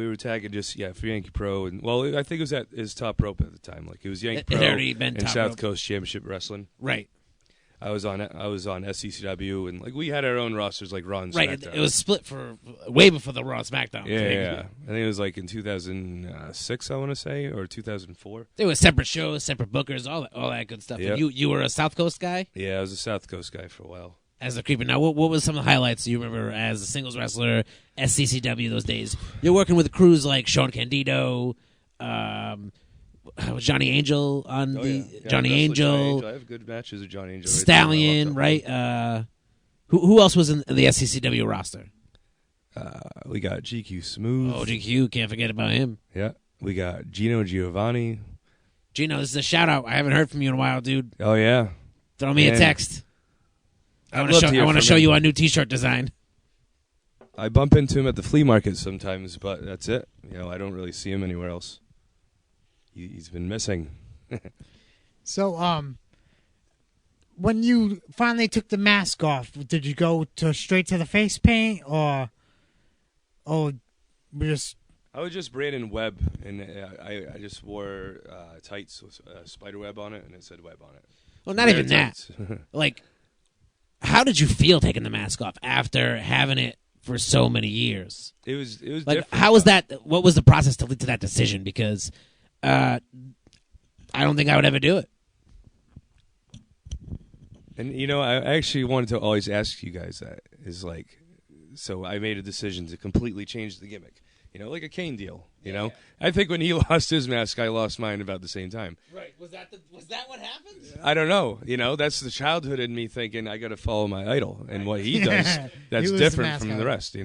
were tagging just for Yankee Pro, and I think it was at his Top Rope at the time. Like it was Yankee It Pro had already been and Top South Rope. Coast Championship Wrestling. Right. I was on SCCW, and like we had our own rosters like Raw and Right. SmackDown. It was split for way before the Raw and SmackDown. Yeah. I think it was like in 2006, I want to say, or 2004. There were separate shows, separate bookers, all that good stuff. Yep. And you were a South Coast guy Yeah, I was a South Coast guy for a while. as a creeper. Now, what was some of the highlights you remember as a singles wrestler, SCCW those days? You're working with crews like Sean Candido, Johnny Angel on Yeah, Johnny I wrestled Angel, I have good matches with Johnny Angel. Stallion, right? Who else was in the SCCW roster? We got GQ Smooth. Oh, GQ, can't forget about him. Yeah. We got Gino Giovanni. Gino, this is a shout out. I haven't heard from you in a while, dude. Oh, yeah. Throw me a Man. text. I I'd love to hear want to from show him. you our new T-shirt design. I bump into him at the flea market sometimes, but that's it. I don't really see him anywhere else. He's been missing. So, when you finally took the mask off, did you go straight to the face paint, or just? I was just Brandon Webb, and I just wore tights with spider web on it, and it said Webb on it. Well, not even that. Like, how did you feel taking the mask off after having it for so many years? It was Like, different. how was that? What was the process to lead to that decision? Because I don't think I would ever do it. And I actually wanted to always ask you guys that. Is like, so I made a decision to completely change the gimmick. Like a Kane deal. I think when he lost his mask, I lost mine about the same time. Right? Was that what happened? I don't know. That's the childhood in me thinking I got to follow my idol, and what he does that's He was the different mask from guy. the rest.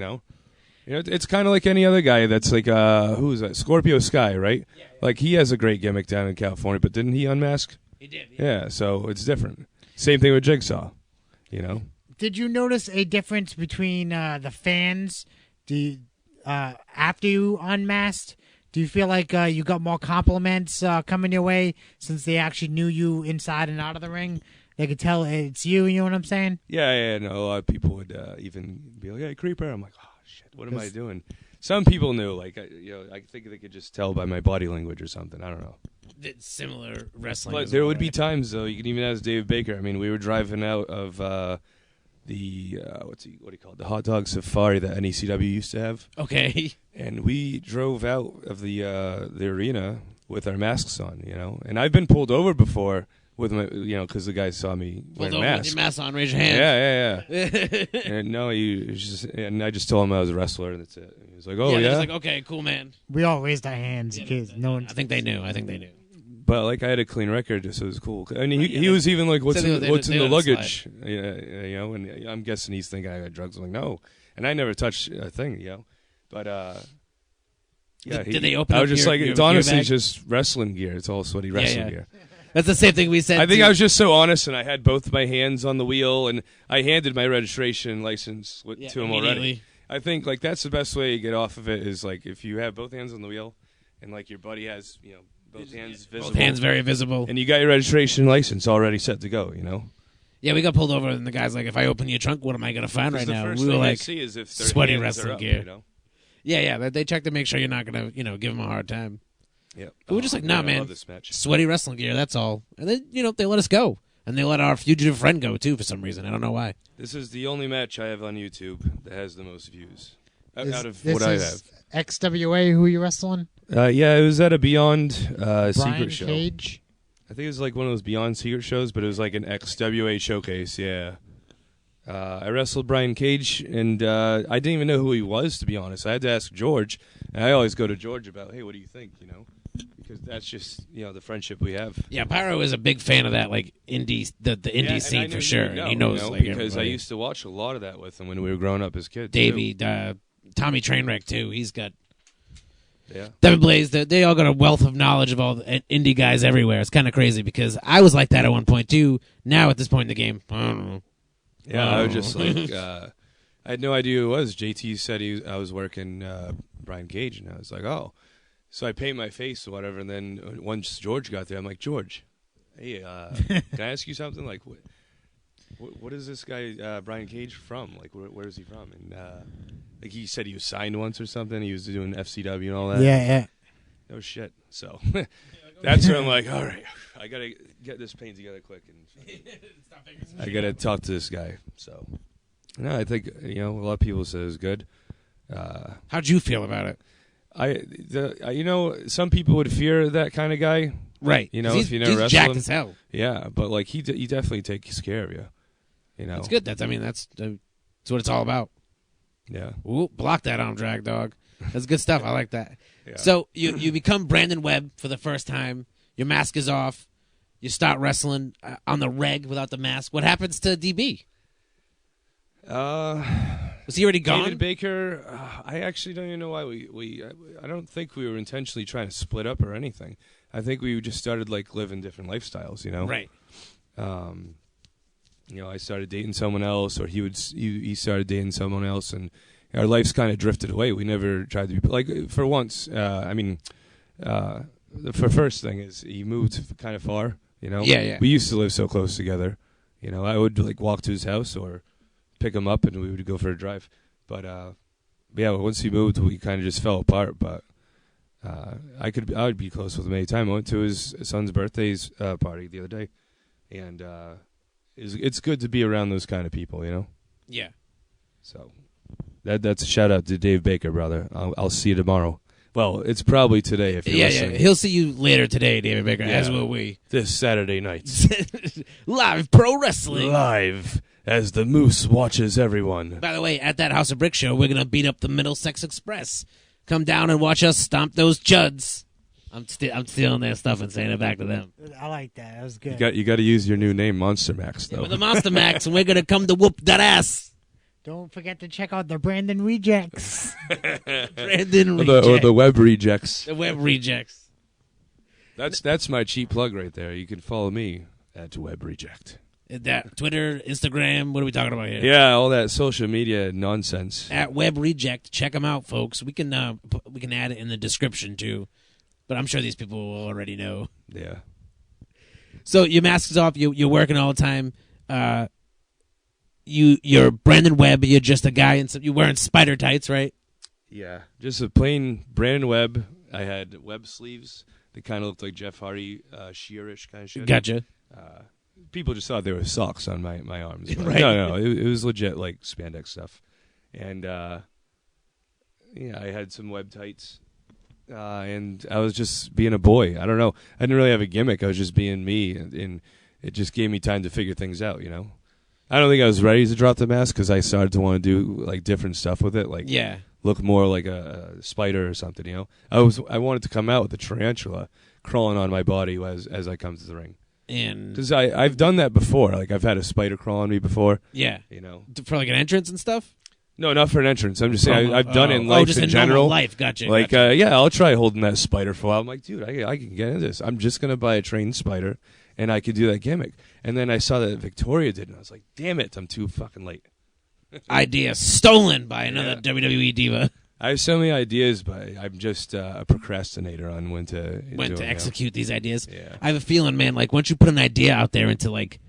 It's kind of like any other guy that's like who is that? Scorpio Sky, right? Yeah. Like he has a great gimmick down in California, but didn't he unmask? He did. Yeah, so it's different. Same thing with Jigsaw. Did you notice a difference between the fans? After you unmasked, do you feel like you got more compliments coming your way since they actually knew you inside and out of the ring? They could tell it's you. You know what I'm saying? Yeah. No, a lot of people would even be like, "Hey, Creeper." I'm like, "Oh shit, what am I doing?" Some people knew, like, I think they could just tell by my body language or something. I don't know. It's similar wrestling. But as there well, would be right? times though. You can even ask Dave Baker. I mean, we were driving out of the what do you call it? The hot dog safari that NECW used to have, Okay. and we drove out of the arena, with our masks on, you know. And I've been pulled over before with my, you know, because the guy saw me wearing a mask. With your mask on, raise your hand. Yeah. And no, and I just told him I was a wrestler, and that's it. He was like, "Oh yeah." He's like, "Okay, cool, man." We all raised our hands because no one. I think they knew. But like I had a clean record, so it was cool. I mean, he was even like, "What's in the luggage?" Yeah, you know, and I'm guessing he's thinking I got drugs. I'm like, no, and I never touched a thing, you know. But yeah, did they open? I was up just your, like, your it's honestly gear bag? just wrestling gear. It's all sweaty wrestling gear. That's the same thing we said. I think too. I was just so honest, and I had both my hands on the wheel, and I handed my registration license to him already. I think like that's the best way to get off of it is like if you have both hands on the wheel, and like your buddy has both hands visible, both hands very visible, and you got your registration license already set to go. You know. Yeah, we got pulled over, and the guy's like, "If I open your trunk, what am I gonna find right now?" We were like, see is if their sweaty hands wrestling are up, gear. You know? Yeah, they check to make sure you're not gonna, give them a hard time. Yeah, but we're just like, nah, man, I love this match. Sweaty wrestling gear. That's all. And then they let us go, and they let our fugitive friend go too for some reason. I don't know why. This is the only match I have on YouTube that has the most views out of This what I is have. XWA, who you wrestling? Yeah, it was at a Beyond Brian Secret show. Cage. I think it was like one of those Beyond Secret shows, but it was like an XWA showcase. Yeah. I wrestled Brian Cage, and I didn't even know who he was, to be honest. I had to ask George, and I always go to George about, hey, what do you think, Because that's just, the friendship we have. Yeah, Pyro is a big fan of that, like, indie, the indie scene for sure. He knows, like, because everybody. I used to watch a lot of that with him when we were growing up as kids. Davey, Tommy Trainwreck, too. He's got... Yeah. Devin Blaze, they all got a wealth of knowledge of all the indie guys everywhere. It's kind of crazy because I was like that at one point, too. Now, at this point in the game, I don't know. Yeah, I was just like, I had no idea who it was. JT said I was working Brian Cage, and I was like, oh. So I paint my face or whatever, and then once George got there, I'm like, George, hey, can I ask you something? Like, what is this guy Brian Cage from? Like, where is he from? And like he said he was signed once or something. He was doing FCW and all that. Yeah. No shit. So that's where I'm like, all right, I gotta get this paint together quick, and I gotta talk to this guy. So, no, I think a lot of people say it's good. How'd you feel about it? Some people would fear that kind of guy, right? If you never he's wrestle jacked him. As hell. Yeah, but like he definitely takes care of you. It's good. That's what it's all about. Yeah. Ooh, block that arm drag, dog. That's good stuff. I like that. Yeah. So you become Brandon Webb for the first time. Your mask is off. You start wrestling on the reg without the mask. What happens to DB? Was he already gone? David Baker, I actually don't even know why I don't think we were intentionally trying to split up or anything. I think we just started like living different lifestyles, Right. I started dating someone else, or he started dating someone else, and our lives kind of drifted away. We never tried to be like for once. The first thing is he moved kind of far. Yeah. We used to live so close together. I would like walk to his house or pick him up, and we would go for a drive. But yeah, once he moved, we kind of just fell apart. But I would be close with him anytime. I went to his son's birthday party the other day, and it's good to be around those kind of people, Yeah. So that's a shout out to Dave Baker, brother. I'll see you tomorrow. Well, it's probably today if you're listening. Yeah. He'll see you later today, David Baker, as will we. This Saturday night. Live pro wrestling. Live as the Moose watches everyone. By the way, at that House of Brick show, we're going to beat up the Middlesex Express. Come down and watch us stomp those chuds. I'm stealing their stuff and saying it back to them. I like that. That was good. You got to use your new name, Monster Max, though. We're the Monster Max, and we're going to come to whoop that ass. Don't forget to check out the Brandon Rejects. Brandon Rejects. Or the Webb Rejects. The Webb Rejects. That's my cheap plug right there. You can follow me at Webb Reject. That Twitter, Instagram, what are we talking about here? Yeah, all that social media nonsense. At Webb Reject, check them out, folks. We can add it in the description too, but I'm sure these people will already know. Yeah. So your mask is off. You're working all the time. You're Brandon Webb. You're just a guy, and you're wearing spider tights, right? Yeah, just a plain Brandon Webb. I had Webb sleeves. They kind of looked like Jeff Hardy, sheerish kind of shit. Gotcha. People just thought they were socks on my arms. But right. No, it was legit like spandex stuff. And yeah, I had some Webb tights. and I was just being a boy. I don't know. I didn't really have a gimmick. I was just being me, and it just gave me time to figure things out. I don't think I was ready to drop the mask because I started to want to do like different stuff with it, like look more like a spider or something. I wanted to come out with a tarantula crawling on my body as I come to the ring. And because I've done that before. Like I've had a spider crawl on me before. Yeah. For like an entrance and stuff. No, not for an entrance. I'm just saying I've done it in life just in in general. Life, gotcha. Like, gotcha. I'll try holding that spider for a while. I'm like, dude, I can get into this. I'm just gonna buy a trained spider, and I could do that gimmick. And then I saw that Victoria did, and I was like, damn it, I'm too fucking late. Idea stolen by another WWE diva. I have so many ideas, but I'm just a procrastinator on when to execute these ideas. Yeah. I have a feeling, man. Like once you put an idea out there into like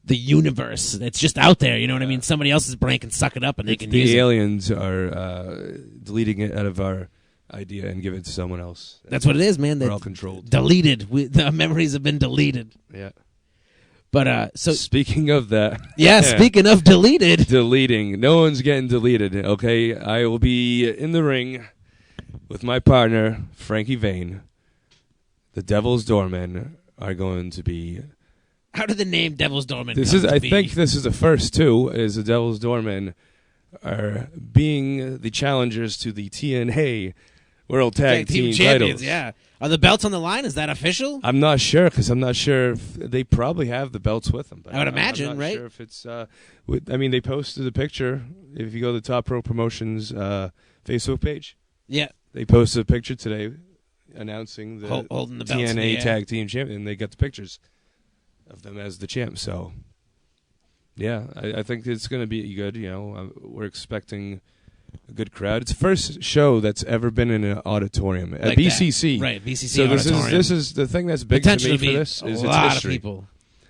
the universe, it's just out there. You know what I mean? Somebody else's brain can suck it up, and they can use it. The aliens are deleting it out of our idea and give it to someone else. That's what it is, man. We're all controlled. Deleted. The memories have been deleted. Yeah. But so speaking of that, speaking of deleted, deleting. No one's getting deleted. Okay, I will be in the ring with my partner Frankie Vane. The Devil's Doormen are going to be. How did the name Devil's Doormen? I think this is the first two. Is the Devil's Doormen are being the challengers to the TNA World Tag Team Champions? titles. Yeah, are the belts on the line? Is that official? I'm not sure because I'm not sure if they probably have the belts with them. But I would imagine, I'm not right? Sure if it's. They posted a picture. If you go to the Top Rope Promotions Facebook page, they posted a picture today announcing the holding the belts TNA Tag Team Champion, and they got the pictures of them as the champ. So, yeah, I think it's going to be good. We're expecting a good crowd. It's the first show that's ever been in an auditorium at BCC. Right, BCC. So auditorium. this is the thing that's big to me for this is a it's lot history. Of people.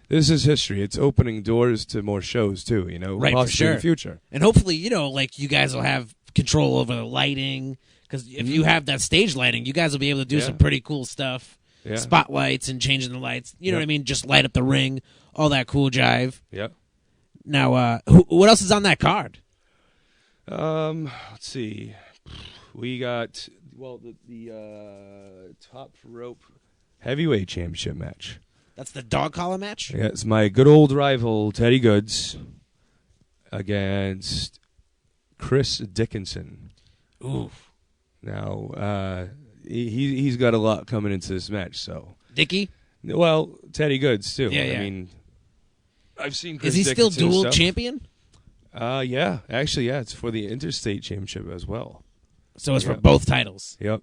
This is history. It's opening doors to more shows too. Right, possibly for sure. in the future. And hopefully, like you guys will have control over the lighting because if you have that stage lighting, you guys will be able to do some pretty cool stuff. Yeah. Spotlights and changing the lights. You know what I mean? Just light up the ring, all that cool jive. Yep. Now, what else is on that card? Let's see. We got the Top Rope Heavyweight Championship match. That's the dog collar match? Yeah, it's my good old rival Teddy Goods against Chris Dickinson. Ooh. Now, he's got a lot coming into this match, so. Dickie? Well, Teddy Goods, too. Yeah. I mean, I've seen Chris Is he Dickinson still dual stuff. champion? Yeah. Actually, yeah, it's for the Interstate Championship as well. So it's for both titles. Yep.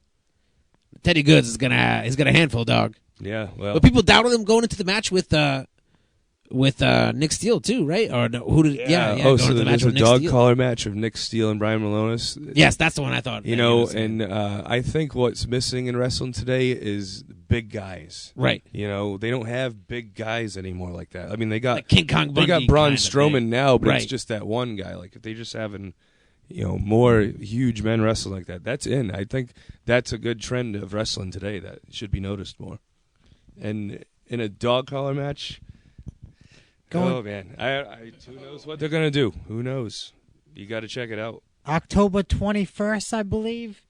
Teddy Goods he's got a handful, dog. Yeah, well. But people doubted him going into the match with Nick Steele too, right? Or no, who did? Yeah. Oh, so going to the match there's a with Nick dog Steele. collar match of Nick Steele and Brian Malonis. Yes, that's the one I thought. And I think what's missing in wrestling today is big guys. Right. They don't have big guys anymore like that. I mean, they got like King Kong Bundy. They got Braun kind of Strowman thing. now, but Right. it's just that one guy. Like if they just having, more huge men wrestle like that. That's in. I think that's a good trend of wrestling today that should be noticed more. And in a dog collar match. Oh man, who knows what they're gonna do? Who knows? You got to check it out. October 21st, I believe,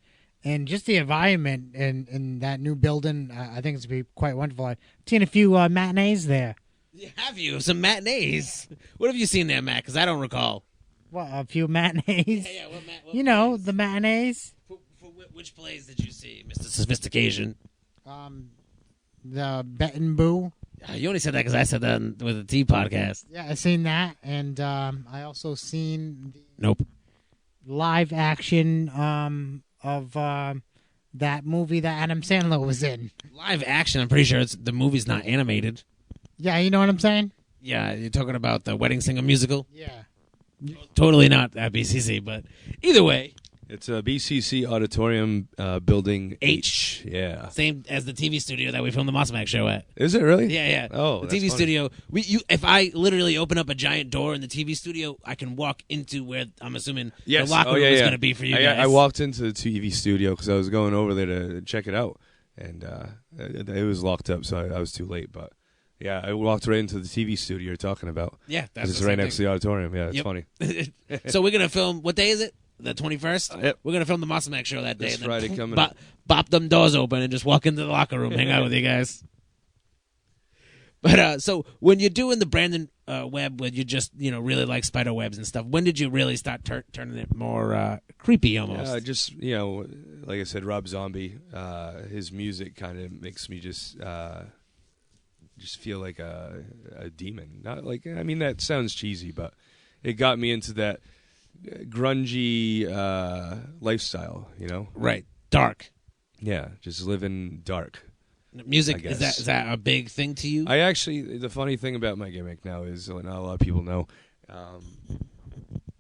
and just the environment in that new building, I think it's gonna be quite wonderful. I've seen a few matinees there. Have you some matinees? What have you seen there, Matt? Because I don't recall. Well, a few matinees. Yeah, what plays? The matinees. For which plays did you see, Mr. Sophistication? The Bet and Boo. You only said that because I said that with the T podcast. Yeah, I seen that, and I also seen the Nope. live action of that movie that Adam Sandler was in. Live action, I'm pretty sure the movie's not animated. Yeah, you know what I'm saying? Yeah, you're talking about the Wedding Singer musical? Yeah. Totally not at BCC, but either way. It's a BCC Auditorium Building H. Yeah. Same as the TV studio that we filmed the Moss Mac show at. Is it really? Yeah. Oh, the that's TV funny. studio. If I literally open up a giant door in the TV studio, I can walk into where I'm assuming the locker room is going to be for you guys. I walked into the TV studio because I was going over there to check it out, and it was locked up, so I was too late. But yeah, I walked right into the TV studio you're talking about. Yeah, that's it's the right same next to the auditorium. Yeah, it's Yep. funny. So we're going to film. What day is it? The 21st? Yep. We're going to film the Muscle Mac show that day. This and then Friday coming up. Bop them doors open and just walk into the locker room, hang out with you guys. But so when you're doing the Brandon Webb, when you just really like spider webs and stuff, when did you really start turning it more creepy almost? Just like I said, Rob Zombie. His music kind of makes me just feel like a demon. Not like that sounds cheesy, but it got me into that grungy lifestyle. Right, dark. Yeah, just living dark. Music, is that a big thing to you? The funny thing about my gimmick now is, not a lot of people know,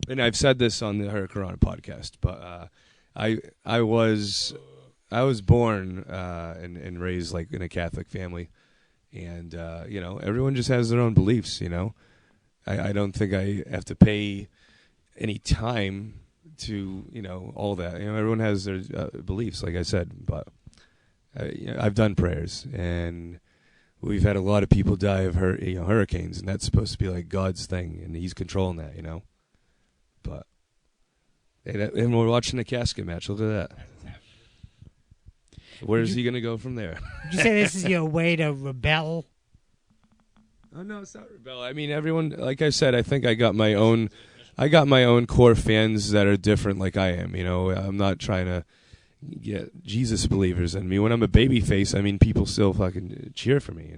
and I've said this on the Hurricane podcast, but I was born and raised like in a Catholic family, and everyone just has their own beliefs. I don't think I have to pay any time to all that. Everyone has their beliefs, like I said, but. I've done prayers, and we've had a lot of people die of hurricanes, and that's supposed to be like God's thing, and He's controlling that, But and we're watching the casket match. Look at that. Where's he going to go from there? Did you say this is your way to rebel? Oh no, it's not rebel. Everyone, like I said, I think I got my own core fans that are different, like I am. I'm not trying to get Jesus believers in me. When I'm a baby face, people still fucking cheer for me,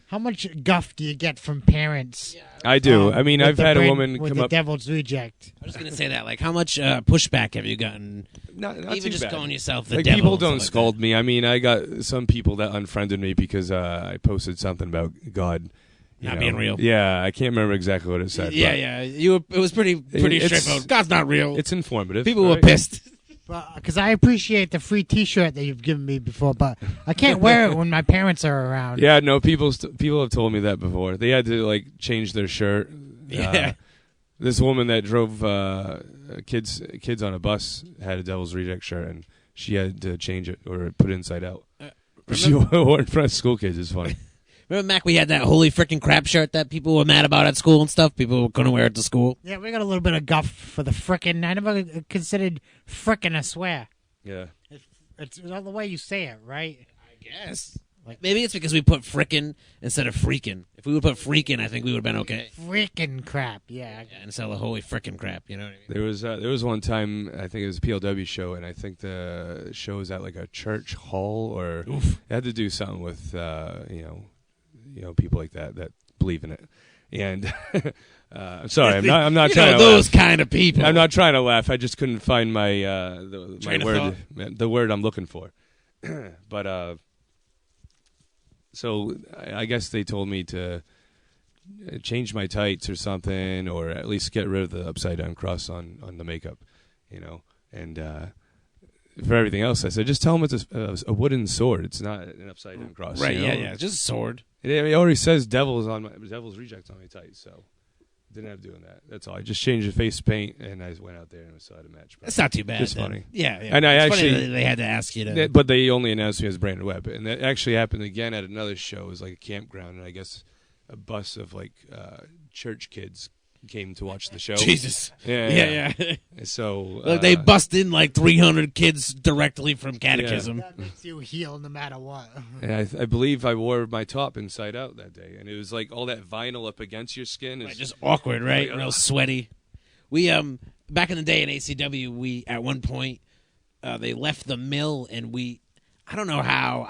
How much guff do you get from parents? I do. I've had a woman with come the up. Devil's Reject. I was just gonna say that. Like, how much pushback have you gotten? Not even too just bad. calling yourself the like devil. People don't like scold me. I got some people that unfriended me because I posted something about God not being real. Yeah, I can't remember exactly what it said. Yeah. It was pretty straightforward. God's not real. It's informative. People were right? pissed. Because I appreciate the free T-shirt that you've given me before, but I can't wear it when my parents are around. Yeah, no, people have told me that before. They had to change their shirt. Yeah. This woman that drove kids on a bus had a Devil's Reject shirt, and she had to change it or put it inside out. She wore it in front of school kids. It's funny. Remember, Mac, we had that holy freaking crap shirt that people were mad about at school and stuff? People couldn't wear it to school. Yeah, we got a little bit of guff for the frickin'. I never considered frickin' a swear. Yeah. It's all the way you say it, right? I guess. Maybe it's because we put frickin' instead of freakin'. If we would put freakin', I think we would have been okay. Frickin' crap, yeah. Instead of the holy frickin' crap, you know what I mean? There was one time, I think it was a PLW show, and I think the show was at a church hall, or it had to do something with, people like that believe in it. And I'm sorry, I'm not trying to those laugh. kind of people. I'm not trying to laugh. I just couldn't find my the word I'm looking for. But so I guess they told me to change my tights or something, or at least get rid of the upside down cross on the makeup, and. For everything else, I said, just tell them it's a wooden sword. It's not an upside down cross. Right? Yeah. Just a sword. It already says Devil's Reject on my tights, so didn't have to do that. That's all. I just changed the face paint, and I went out there and saw the match. That's not too bad. Just funny. Yeah. And it's funny that they had to ask you to. But they only announced me as Brandon Webb, and that actually happened again at another show. It was like a campground, and I guess a bus of church kids came to watch the show. Jesus. Yeah. So they bust in 300 kids directly from catechism. That makes you heal no matter what. And I believe I wore my top inside out that day, and it was all that vinyl up against your skin. Is just awkward, right? Real sweaty. We back in the day in ACW, we at one point they left the mill, and I don't know how,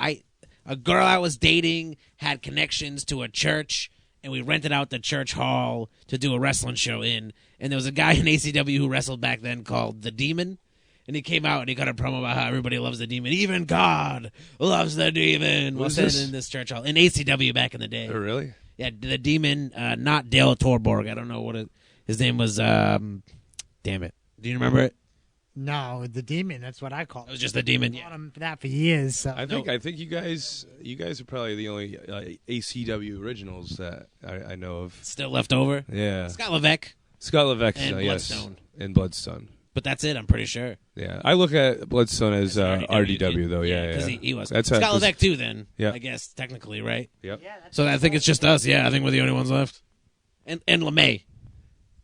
a girl I was dating had connections to a church. And we rented out the church hall to do a wrestling show in. And there was a guy in ACW who wrestled back then called The Demon. And he came out and he got a promo about how everybody loves The Demon. Even God loves The Demon. What was this? In this church hall. In ACW back in the day. Oh, really? Yeah, The Demon, not Dale Torborg. I don't know what his name was. Damn it. Do you remember it? No, The Demon. That's what I call it. It was just The Demon. I've known him for that for years. So. I think you guys are probably the only ACW originals that I know of. Still left over? Yeah. Scott Levesque. And yes. Bloodstone. And Bloodstone. But that's it, I'm pretty sure. Yeah. I look at Bloodstone as RDW, though. Yeah. Because he was. That's Scott Levesque, too, then. Yeah. I guess, technically, right? Yep. Yeah, So I think it's just us. Yeah, I think we're the only ones left. And LeMay.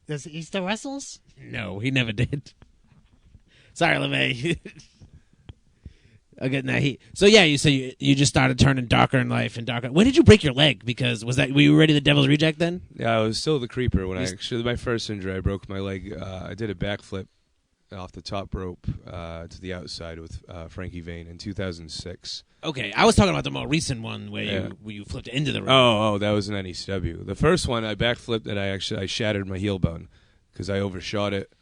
Does he still wrestles? No, he never did. Sorry, LeMay. I'm getting that heat. So yeah, you say you just started turning darker in life and darker. When did you break your leg? Because were you already the Devil's Reject then? Yeah, I was still the creeper when my first injury. I broke my leg. I did a backflip off the top rope to the outside with Frankie Vane in 2006. Okay, I was talking about the more recent one where you flipped into the ring. Oh, that was an NECW. The first one I backflipped and I shattered my heel bone because I overshot it.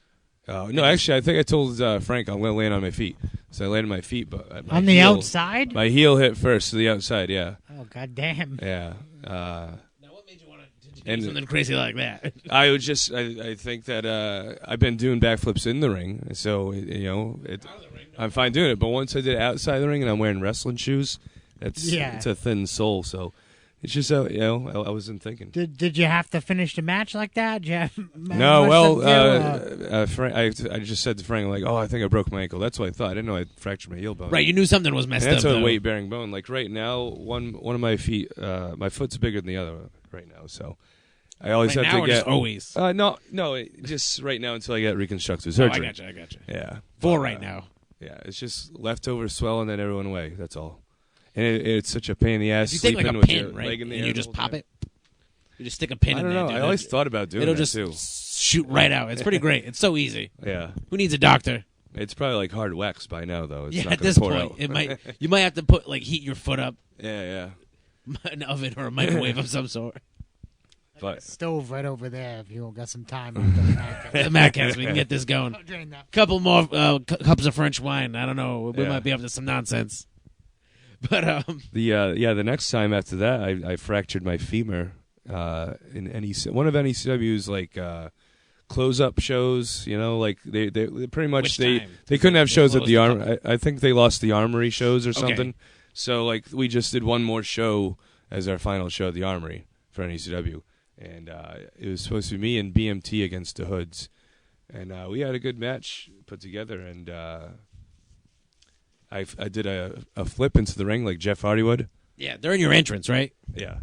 No, actually, I think I told Frank I'm going to land on my feet. So I landed on my feet, but on the outside? My heel hit first to the outside, yeah. Oh, goddamn. Yeah. Now, what made you want to do something crazy like that? I think that I've been doing backflips in the ring, so, I'm fine doing it. But once I did it outside the ring and I'm wearing wrestling shoes, it's a thin sole, so... It's just I wasn't thinking. Did you have to finish the match like that? Did you have Frank, I just said to Frank, like, I think I broke my ankle. That's what I thought. I didn't know I fractured my heel bone. Right, you knew something was messed up. That's a weight-bearing bone. Like right now, one of my feet, my foot's bigger than the other right now. So I always have to get. Just always. No, just right now until I get reconstructive surgery. I got you. Yeah, right now. Yeah, it's just leftover swell and then it went away. That's all. And it's such a pain in the ass. You take like a pin, right? And you just pop it. You just stick a pin in there. I don't know. I always thought about doing that too. It'll just shoot right out. It's pretty great. It's so easy. Yeah. Who needs a doctor? It's probably like hard wax by now, though. It's not at this point, you might have to heat your foot up. Yeah. An oven or a microwave of some sort. But stove right over there if you got some time. The Mac-cast, we can get this going. Couple more cups of French wine. I don't know. We might be up to some nonsense. But the next time after that, I fractured my femur in one of NECW's like close-up shows. Like they pretty much they couldn't have shows at the Armory. I think they lost the Armory shows or something. Okay. So like we just did one more show as our final show at the Armory for NECW, and it was supposed to be me and BMT against the Hoods, and we had a good match put together, and. I did a flip into the ring like Jeff Hardy would. Yeah, they're in your entrance, right? Yeah.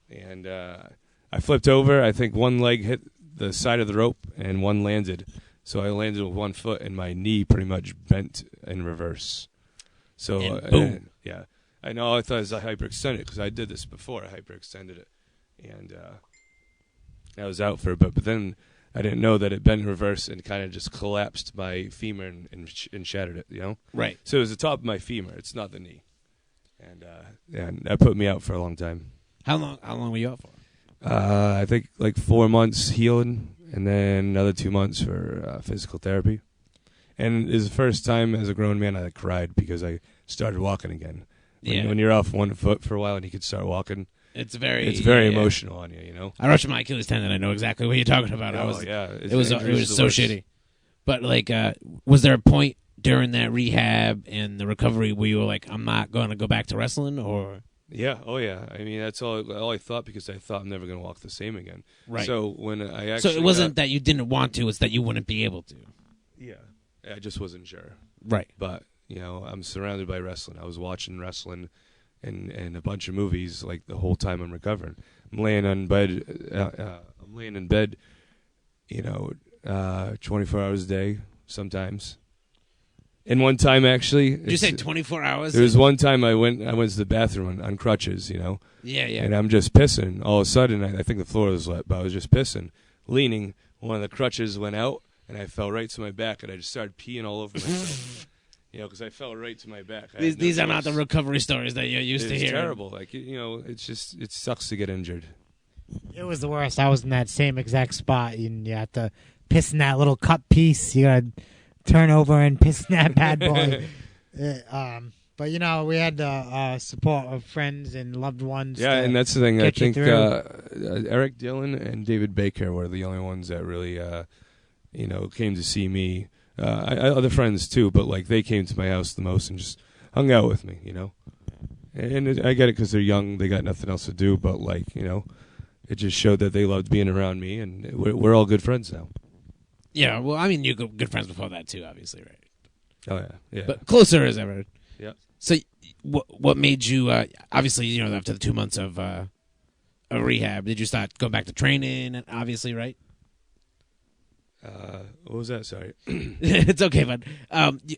And I flipped over. I think one leg hit the side of the rope and one landed. So I landed with one foot and my knee pretty much bent in reverse. So boom. Yeah. I know. I thought it was I hyperextended because I did this before. I hyperextended it. And I was out for a bit. But then I didn't know that it bent in reverse and kind of just collapsed my femur and shattered it, Right. So it was the top of my femur. It's not the knee. And that put me out for a long time. How long were you out for? I think like 4 months healing and then another 2 months for physical therapy. And it was the first time as a grown man I cried because I started walking again. When you're off one foot for a while and you can start walking. It's very emotional on you, I ruptured my Achilles tendon. I know exactly what you're talking about. It was so shitty. But like, was there a point during that rehab and the recovery where you were like, I'm not going to go back to wrestling, or? Yeah. Oh yeah. I mean, that's all I thought because I thought I'm never going to walk the same again. Right. So when I actually, so it wasn't that you didn't want to; it's that you wouldn't be able to. Yeah. I just wasn't sure. Right. But I'm surrounded by wrestling. I was watching wrestling. And a bunch of movies like the whole time I'm recovering. I'm laying in bed, 24 hours a day sometimes. And one time actually, did you say 24 hours? There was one time I went to the bathroom on crutches, Yeah. And I'm just pissing. All of a sudden, I think the floor was wet, but I was just pissing, leaning. One of the crutches went out, and I fell right to my back, and I just started peeing all over myself. Because I fell right to my back. These are not the recovery stories that you're used to hearing. It's terrible. Like, it sucks to get injured. It was the worst. I was in that same exact spot, and you have to piss in that little cup piece. You got to turn over and piss in that bad boy. But, we had the support of friends and loved ones. Yeah, and that's the thing. I think Eric Dillon and David Baker were the only ones that really, came to see me. I other friends too, but like they came to my house the most and just hung out with me, And I get it because they're young, they got nothing else to do. But like, it just showed that they loved being around me, and we're all good friends now. Yeah, well, I mean, you were good friends before that too, obviously, right? Oh yeah. But closer as ever. Yeah. So, what made you? Obviously, after the 2 months of rehab, did you start going back to training? Obviously, right? What was that? Sorry. It's okay, but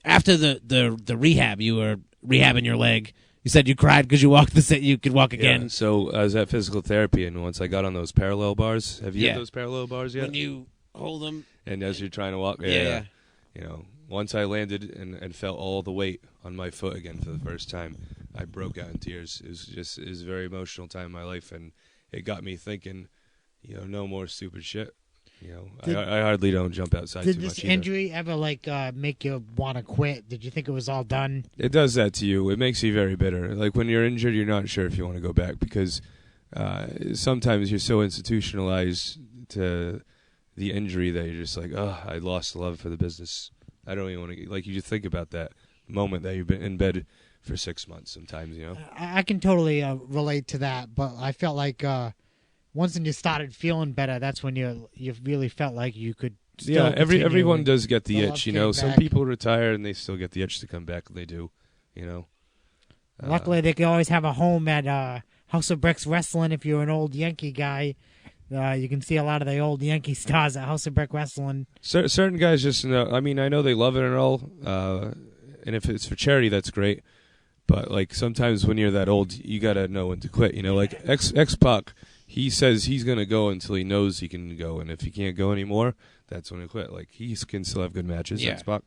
after the rehab, you were rehabbing your leg. You said you cried because you could walk again. Yeah, so I was at physical therapy, and once I got on those parallel bars, have you Yeah. had those parallel bars yet? When you hold them. And as you're trying to walk, Yeah. You know, once I landed and felt all the weight on my foot again for the first time, I broke out in tears. It was a very emotional time in my life, and it got me thinking, you know, no more stupid shit. You know, I hardly don't jump outside too Did much this either. injury ever make you want to quit? Did you think it was all done? It does that to you. It makes you very bitter. Like when you're injured, you're not sure if you want to go back because sometimes you're so institutionalized to the injury that you're just like, oh, I lost the love for the business. I don't even want to. Like you just think about that moment that you've been in bed for 6 months. Sometimes, you know. I can totally relate to that, but I felt like once you started feeling better, that's when you really felt like you could. Still continue everyone and does get the love itch. You came know, some back. people retire and they still get the itch to come back. They do. You know. Luckily, they can always have a home at House of Bricks Wrestling. If you're an old Yankee guy, you can see a lot of the old Yankee stars at House of Brick Wrestling. Certain guys just know. I mean, I know they love it and all, and if it's for charity, that's great. But like sometimes when you're that old, you gotta know when to quit. You know, like X-Pac, he says he's gonna go until he knows he can go, and if he can't go anymore, that's when he quit. Like he can still have good matches. Yeah. X-Pac.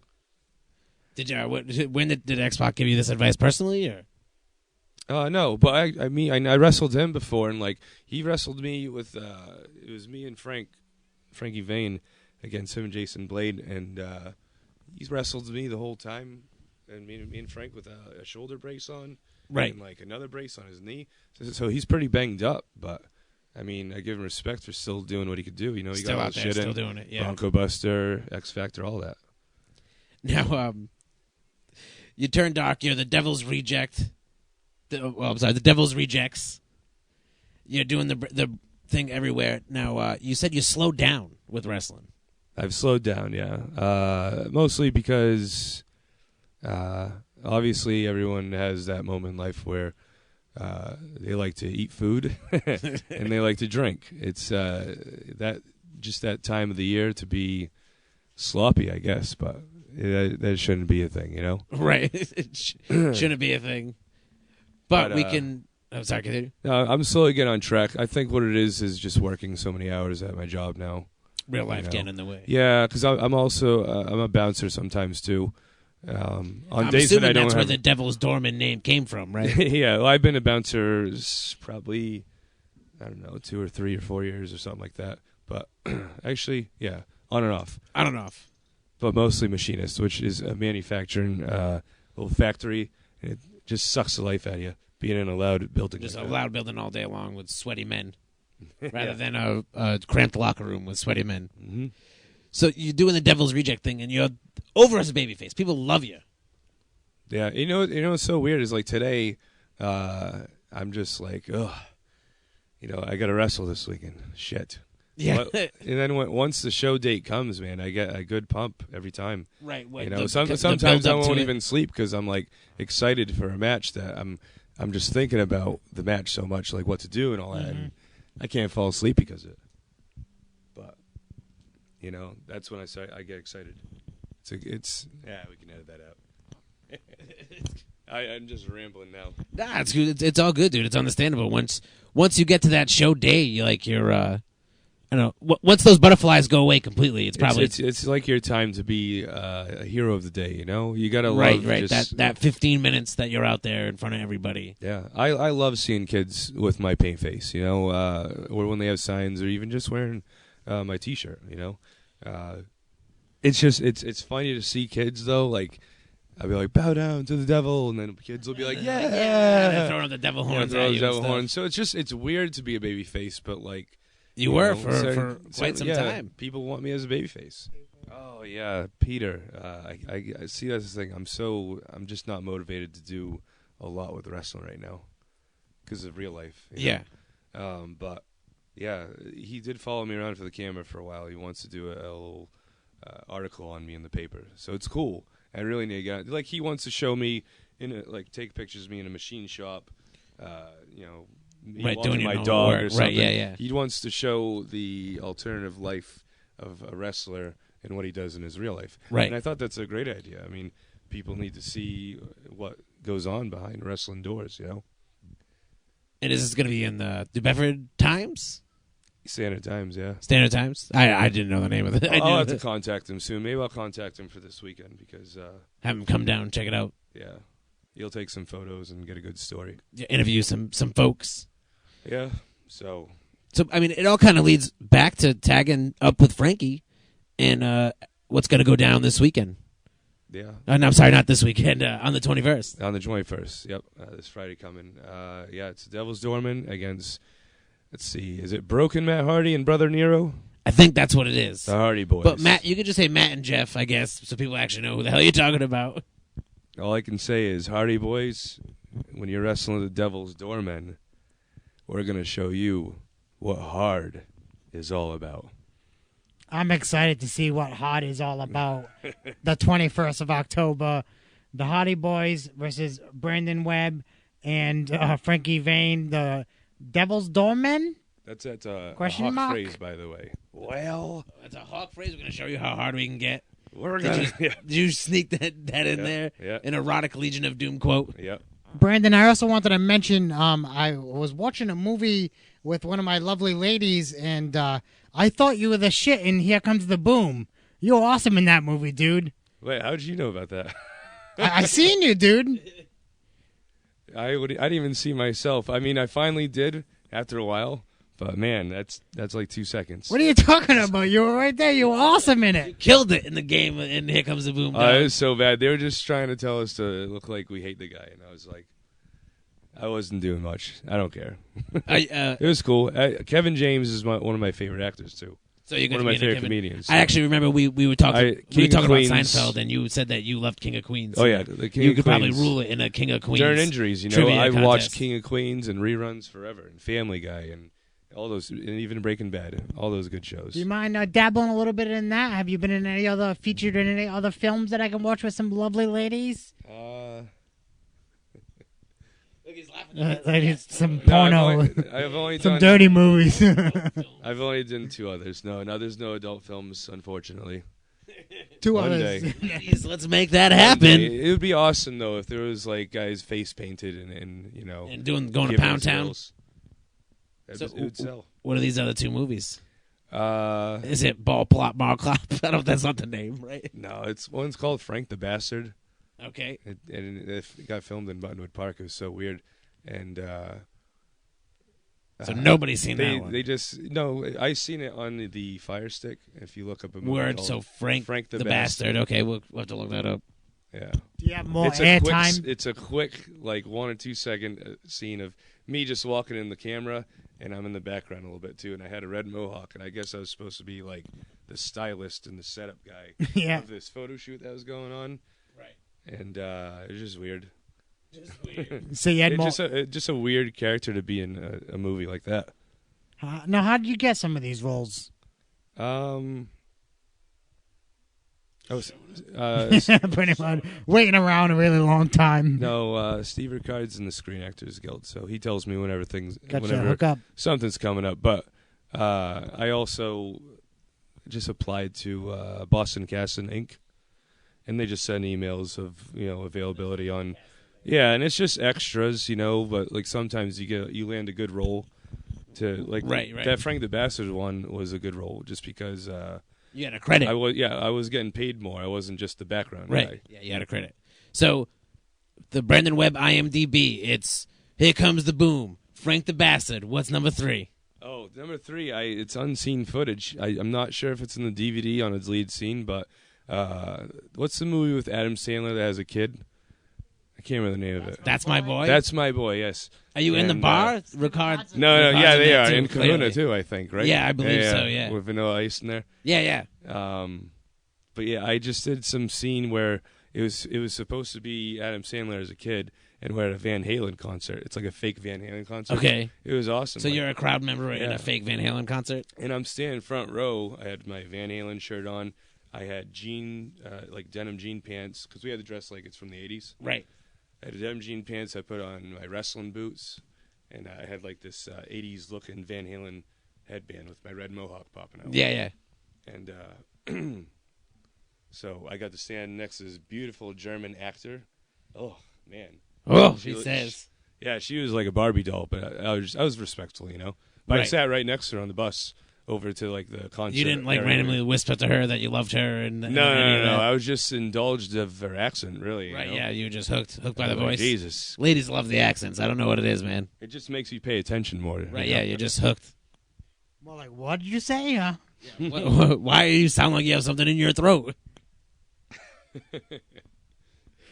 When did X-Pac give you this advice personally, or? No, but I wrestled him before, and like he wrestled me with it was me and Frankie Vane against him and Jason Blade, and he's wrestled me the whole time, and me and Frank with a shoulder brace on, Right. and like another brace on his knee, so he's pretty banged up, but I mean I give him respect for still doing what he could do. You know, he Still got all out the there, shit still in, doing it, yeah. Bronco Buster, X Factor, all that. Now, you turn dark. You're the Devil's Reject. The Devil's Rejects. You're doing the thing everywhere. Now, you said you slowed down with wrestling. I've slowed down, yeah. Mostly because obviously everyone has that moment in life where they like to eat food and they like to drink. It's that time of the year to be sloppy, I guess, but that shouldn't be a thing, you know? Right. It shouldn't be a thing. But we can... I'm sorry, continue. No, I'm slowly getting on track. I think what it is just working so many hours at my job now. Real life You know? getting in the way. Yeah, because I'm also I'm a bouncer sometimes too. On I'm days assuming that I don't that's where have, the Devil's Doorman name came from, right? yeah, well, I've been a bouncer probably, I don't know, 2 or 3 or 4 years or something like that. But actually, yeah, on and off. I don't know. But mostly machinist, which is a manufacturing little factory, and it just sucks the life out of you being in a loud building. Just like a that. loud building all day long with sweaty men, rather than a cramped locker room with sweaty men. Mm-hmm. So you're doing the Devil's Reject thing, and you're over as a babyface. People love you. Yeah, you know what's so weird is like today, I'm just like, ugh, you know, I got to wrestle this weekend. Shit. Yeah. And then once the show date comes, man, I get a good pump every time. Right. You know, sometimes I won't even sleep because I'm like excited for a match that I'm just thinking about the match so much, like what to do and all that, and I can't fall asleep because of it. But you know, that's when I get excited. It's we can edit that out. I'm just rambling now. Nah, it's good. It's all good, dude. It's understandable. Once you get to that show day, you're I don't know. Once those butterflies go away completely, it's probably it's like your time to be a hero of the day. You know, you gotta love right. just, That 15 minutes that you're out there in front of everybody. Yeah, I love seeing kids with my paint face. You know, or when they have signs, or even just wearing my T-shirt. You know, it's just it's funny to see kids though. Like I'll be like, bow down to the devil, and then kids will be like, yeah, And they're throwing the devil horns throw at the you. devil and stuff. horns. So it's weird to be a baby face, but like. You were know, for quite some time. People want me as a babyface. Oh yeah, Peter. I see that's the thing. I'm just not motivated to do a lot with wrestling right now because of real life. You know? But yeah, he did follow me around for the camera for a while. He wants to do a little article on me in the paper, so it's cool. I really need to get like he wants to show me take pictures of me in a machine shop. You know. Right, doing my your own dog work. or something. Right, yeah. He wants to show the alternative life of a wrestler and what he does in his real life. Right. And I thought that's a great idea. I mean, people need to see what goes on behind wrestling doors, you know? And is this going to be in the New Bedford Times? Standard Times, yeah. Standard Times? I didn't know the name of it. I'll have to contact him soon. Maybe I'll contact him for this weekend because, have him come down and check it out. yeah, he'll take some photos and get a good story. Yeah, interview some folks. Yeah, so I mean, it all kind of leads back to tagging up with Frankie and what's going to go down this weekend. yeah. No, I'm sorry, not this weekend. On the 21st. On the 21st, yep, this Friday coming. Yeah, it's Devil's Doorman against, let's see, is it Broken Matt Hardy and Brother Nero? I think that's what it is. The Hardy Boys. But Matt, you could just say Matt and Jeff, I guess, so people actually know who the hell you're talking about. All I can say is, Hardy Boys, when you're wrestling the Devil's Doormen, we're going to show you what hard is all about. I'm excited to see what hard is all about. The 21st of October, the Hardy Boys versus Brandon Webb and Frankie Vane, the Devil's Doormen. That's a Question hawk mark? phrase, by the way. Well, That's a hawk phrase. We're going to show you how hard we can get. we're going to... Did you sneak that in Yeah, there? yeah. An erotic Legion of Doom quote? Yep. Brandon, I also wanted to mention I was watching a movie with one of my lovely ladies, and I thought you were the shit, and here comes the boom. You're awesome in that movie, dude. Wait, how did you know about that? I seen you, dude. I didn't even see myself. I mean, I finally did after a while, but man, that's like 2 seconds. What are you talking about? You were right there. You were awesome in it. Killed it in the game, and here comes the boom. It was so bad. They were just trying to tell us to look like we hate the guy, and I was like, I wasn't doing much. I don't care. It was cool. Kevin James is one of my favorite actors too. So you're One of gonna my be in a favorite Kevin- comedians. I actually remember we were talking King of about Queens. Seinfeld, and you said that you loved King of Queens. Oh, yeah, the King you of could probably Queens. rule it in a King of Queens. During injuries, you know, trivia I've contest. watched King of Queens and reruns forever, and Family Guy, and all those, and even Breaking Bad, all those good shows. Do you mind dabbling a little bit in that? Have you been in any other featured in any other films that I can watch with some lovely ladies? Look, he's laughing. Ladies, some No, porno, I've only some done dirty movies. I've only done 2 others. No, there's no adult films, unfortunately. Two One others. day. Jeez, let's make that happen. It would be awesome though if there was like guys face painted and you know And going to giving Pound us Town. girls. It would sell. What are these other 2 movies? No, Is it Ball Plot Mall Clop? I don't know if that's not the name, right? one's called Frank the Bastard. Okay. It got filmed in Buttonwood Park. It was so weird, and So nobody's seen that one. they just no. I seen it on the Fire Stick. If you look up a movie Word. called So Frank the Bastard. Okay, we'll have to look that up. Yeah. Do you have more It's a airtime? It's a quick, like 1 or 2 second scene of me just walking in the camera, and I'm in the background a little bit too. And I had a red mohawk, and I guess I was supposed to be like the stylist and the setup guy Yeah. of this photo shoot that was going on. Right. And it was just weird. Just weird. So you had more. Just a weird character to be in a movie like that. Now, how did you get some of these roles? I was Pretty much waiting around a really long time. no Steve Ricard's in the Screen Actors Guild, so he tells me whenever Gotcha. Hook up. something's coming up. But I also just applied to Boston Casting Inc., and they just send emails of availability on. Yeah, and it's just extras, but like sometimes you land a good role to like Right. that Frank the Bastard one was a good role just because You got a credit. I was getting paid more. I wasn't just the background Right. guy. Yeah, you got a credit. So the Brandon Webb IMDb, it's Here Comes the Boom, Frank the Bastard. What's number 3? Oh, number 3, it's unseen footage. I'm not sure if it's in the DVD on its lead scene, but what's the movie with Adam Sandler that has a kid? I can't remember the name of it. That's My Boy? That's My Boy, yes. Are you in the And, bar? Ricard? No, Ricard's yeah, in they there are. too, In Kahuna, clearly. too, I think, right? Yeah, I believe so, yeah. With Vanilla Ice in there. Yeah. But yeah, I just did some scene where it was supposed to be Adam Sandler as a kid, and we're at a Van Halen concert. It's like a fake Van Halen concert. Okay. It was awesome. So Like, you're a crowd member in Yeah. a fake Van Halen concert? and I'm standing front row. I had my Van Halen shirt on. I had like denim jean pants, because we had to dress like it's from the 80s. Right. I had denim jean pants. I put on my wrestling boots, and I had like this 80s looking Van Halen headband with my red mohawk popping out. Yeah. And so I got to stand next to this beautiful German actor. Oh man! Oh, She he was- says. Yeah, she was like a Barbie doll, but I was respectful, you know. But I Right. sat right next to her on the bus over to like the concert. You didn't like area. randomly whisper to her that you loved her and No, and no, any no, of no. that? I was just indulged of her accent, really. you Right, know? yeah, you were just hooked by the Like, voice. Jesus, Ladies love the accents. I don't know what it is, man. it just makes you pay attention more. Right, you yeah, know? you're just hooked. Well, like, what did you say? Why do you sound like you have something in your throat?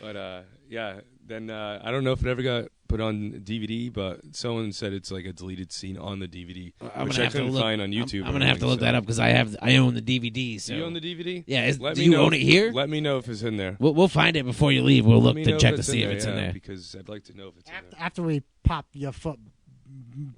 But yeah. Then I don't know if it ever got put on DVD, but someone said it's like a deleted scene on the DVD, I'm which gonna I have to couldn't look- find on YouTube. I'm gonna have to look that up because I own the DVD. So Do you own the DVD? Yeah, Let do me you know own it here? Let me know if it's in there. We'll find it before you leave. We'll Let look me to know check to it's see if it's in yeah, there. because I'd like to know if it's in there. After we pop your foot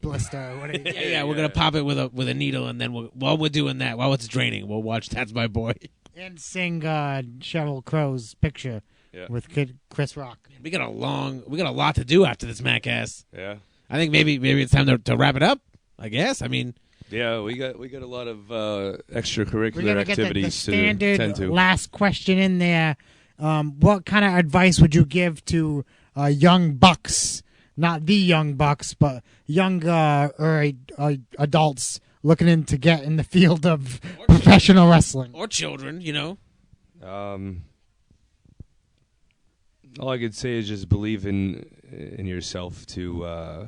blister, or whatever. Yeah, we're gonna pop it with a needle, and then while we're doing that, while it's draining, we'll watch That's My Boy. And sing Sheryl Crow's Picture Yeah. with Chris Rock. We got a lot to do after this Maccast. Yeah. I think maybe it's time to wrap it up. I guess. I mean, Yeah, we got a lot of We're extracurricular gonna get the activities to standard tend to. last question in there. What kind of advice would you give to young bucks? Not the young bucks, but young adults looking in to get in the field of professional wrestling. or children, you know. All I could say is just believe in yourself to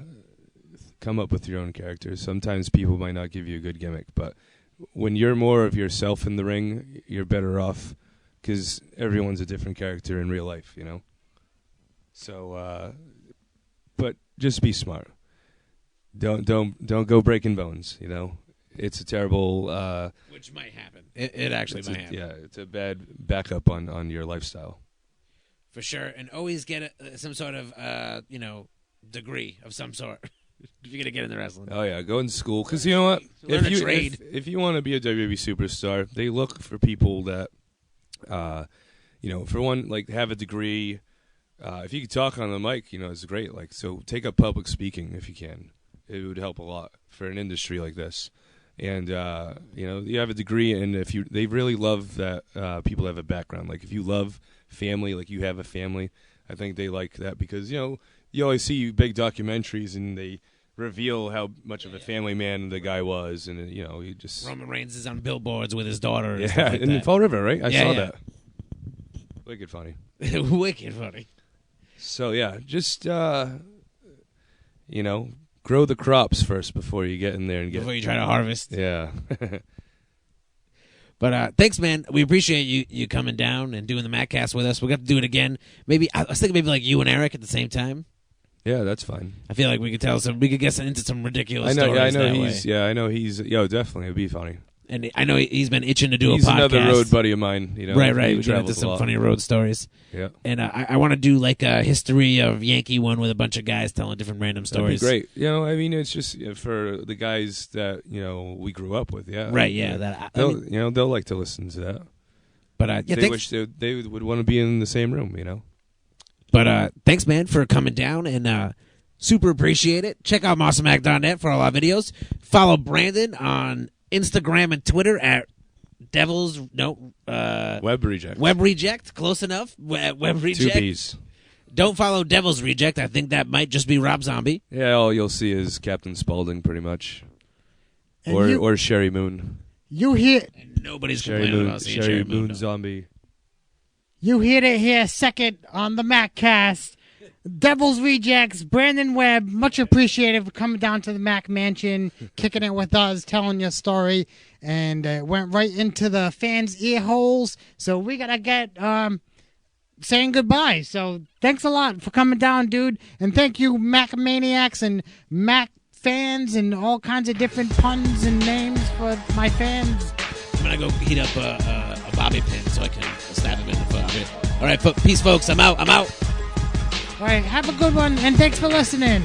come up with your own characters. Sometimes people might not give you a good gimmick, but when you're more of yourself in the ring, you're better off because everyone's a different character in real life, you know. So, but just be smart. Don't go breaking bones. You know, it's a terrible. Which might happen. It actually It's might a, happen. yeah, it's a bad backup on your lifestyle. For sure. And always get some sort of, degree of some sort. If you're going to get into wrestling. Oh yeah, go in school because you know what? Learn a trade. If you want to be a WWE superstar, they look for people that, for one, like have a degree. If you can talk on the mic, it's great. Like, so take up public speaking if you can. It would help a lot for an industry like this. And you have a degree, and they really love that people have a background. Like if you love family, like you have a family, I think they like that because you always see big documentaries and they reveal how much of a family man the guy was, and you just Roman Reigns is on billboards with his daughter. And yeah, stuff like in that. Fall River, right? I Yeah, saw yeah. that. Wicked funny. Wicked funny. So yeah, just grow the crops first before you get in there and get Before you try to harvest. yeah. But thanks, man. We appreciate you coming down and doing the Maccast with us. We got to do it again. Maybe I was thinking maybe like you and Eric at the same time. Yeah, that's fine. I feel like we could get into some ridiculous I know. stories Yeah, I know that he's. way. Yeah, I know he's. Yo, definitely, it'd be funny. And I know he's been itching to do He's a podcast. another road buddy of mine. Right. He We get into travels a some lot. funny road stories. Yeah, And I want to do like a history of Yankee one with a bunch of guys telling different random stories. that'd be great. I mean, it's just for the guys that we grew up with. Yeah, Right, yeah. That I They'll mean, they'll like to listen to that. but yeah, They thanks, wish they would want to be in the same room. but thanks, man, for coming down and super appreciate it. Check out MawsomeAct.net for all our videos. Follow Brandon on Instagram and Twitter at Webb Reject. Webb Reject. Close enough. Webb Reject. 2 B's. Don't follow Devil's Reject. I think that might just be Rob Zombie. Yeah, all you'll see is Captain Spaulding, pretty much, And or Sherry Moon. You hear Nobody's Sherry complaining Moon. about seeing Sherry Moon. Moon no. Zombie. You heard it here second on the Maccast. Devil's Rejects, Brandon Webb, much appreciated for coming down to the Mac Mansion, kicking it with us, telling your story, and went right into the fans' ear holes. So we got to get saying goodbye. So thanks a lot for coming down, dude. And thank you, Mac Maniacs and Mac fans and all kinds of different puns and names for my fans. I'm going to go heat up a bobby pin so I can stab him in the foot. All right, peace, folks. I'm out. All right, have a good one, and thanks for listening.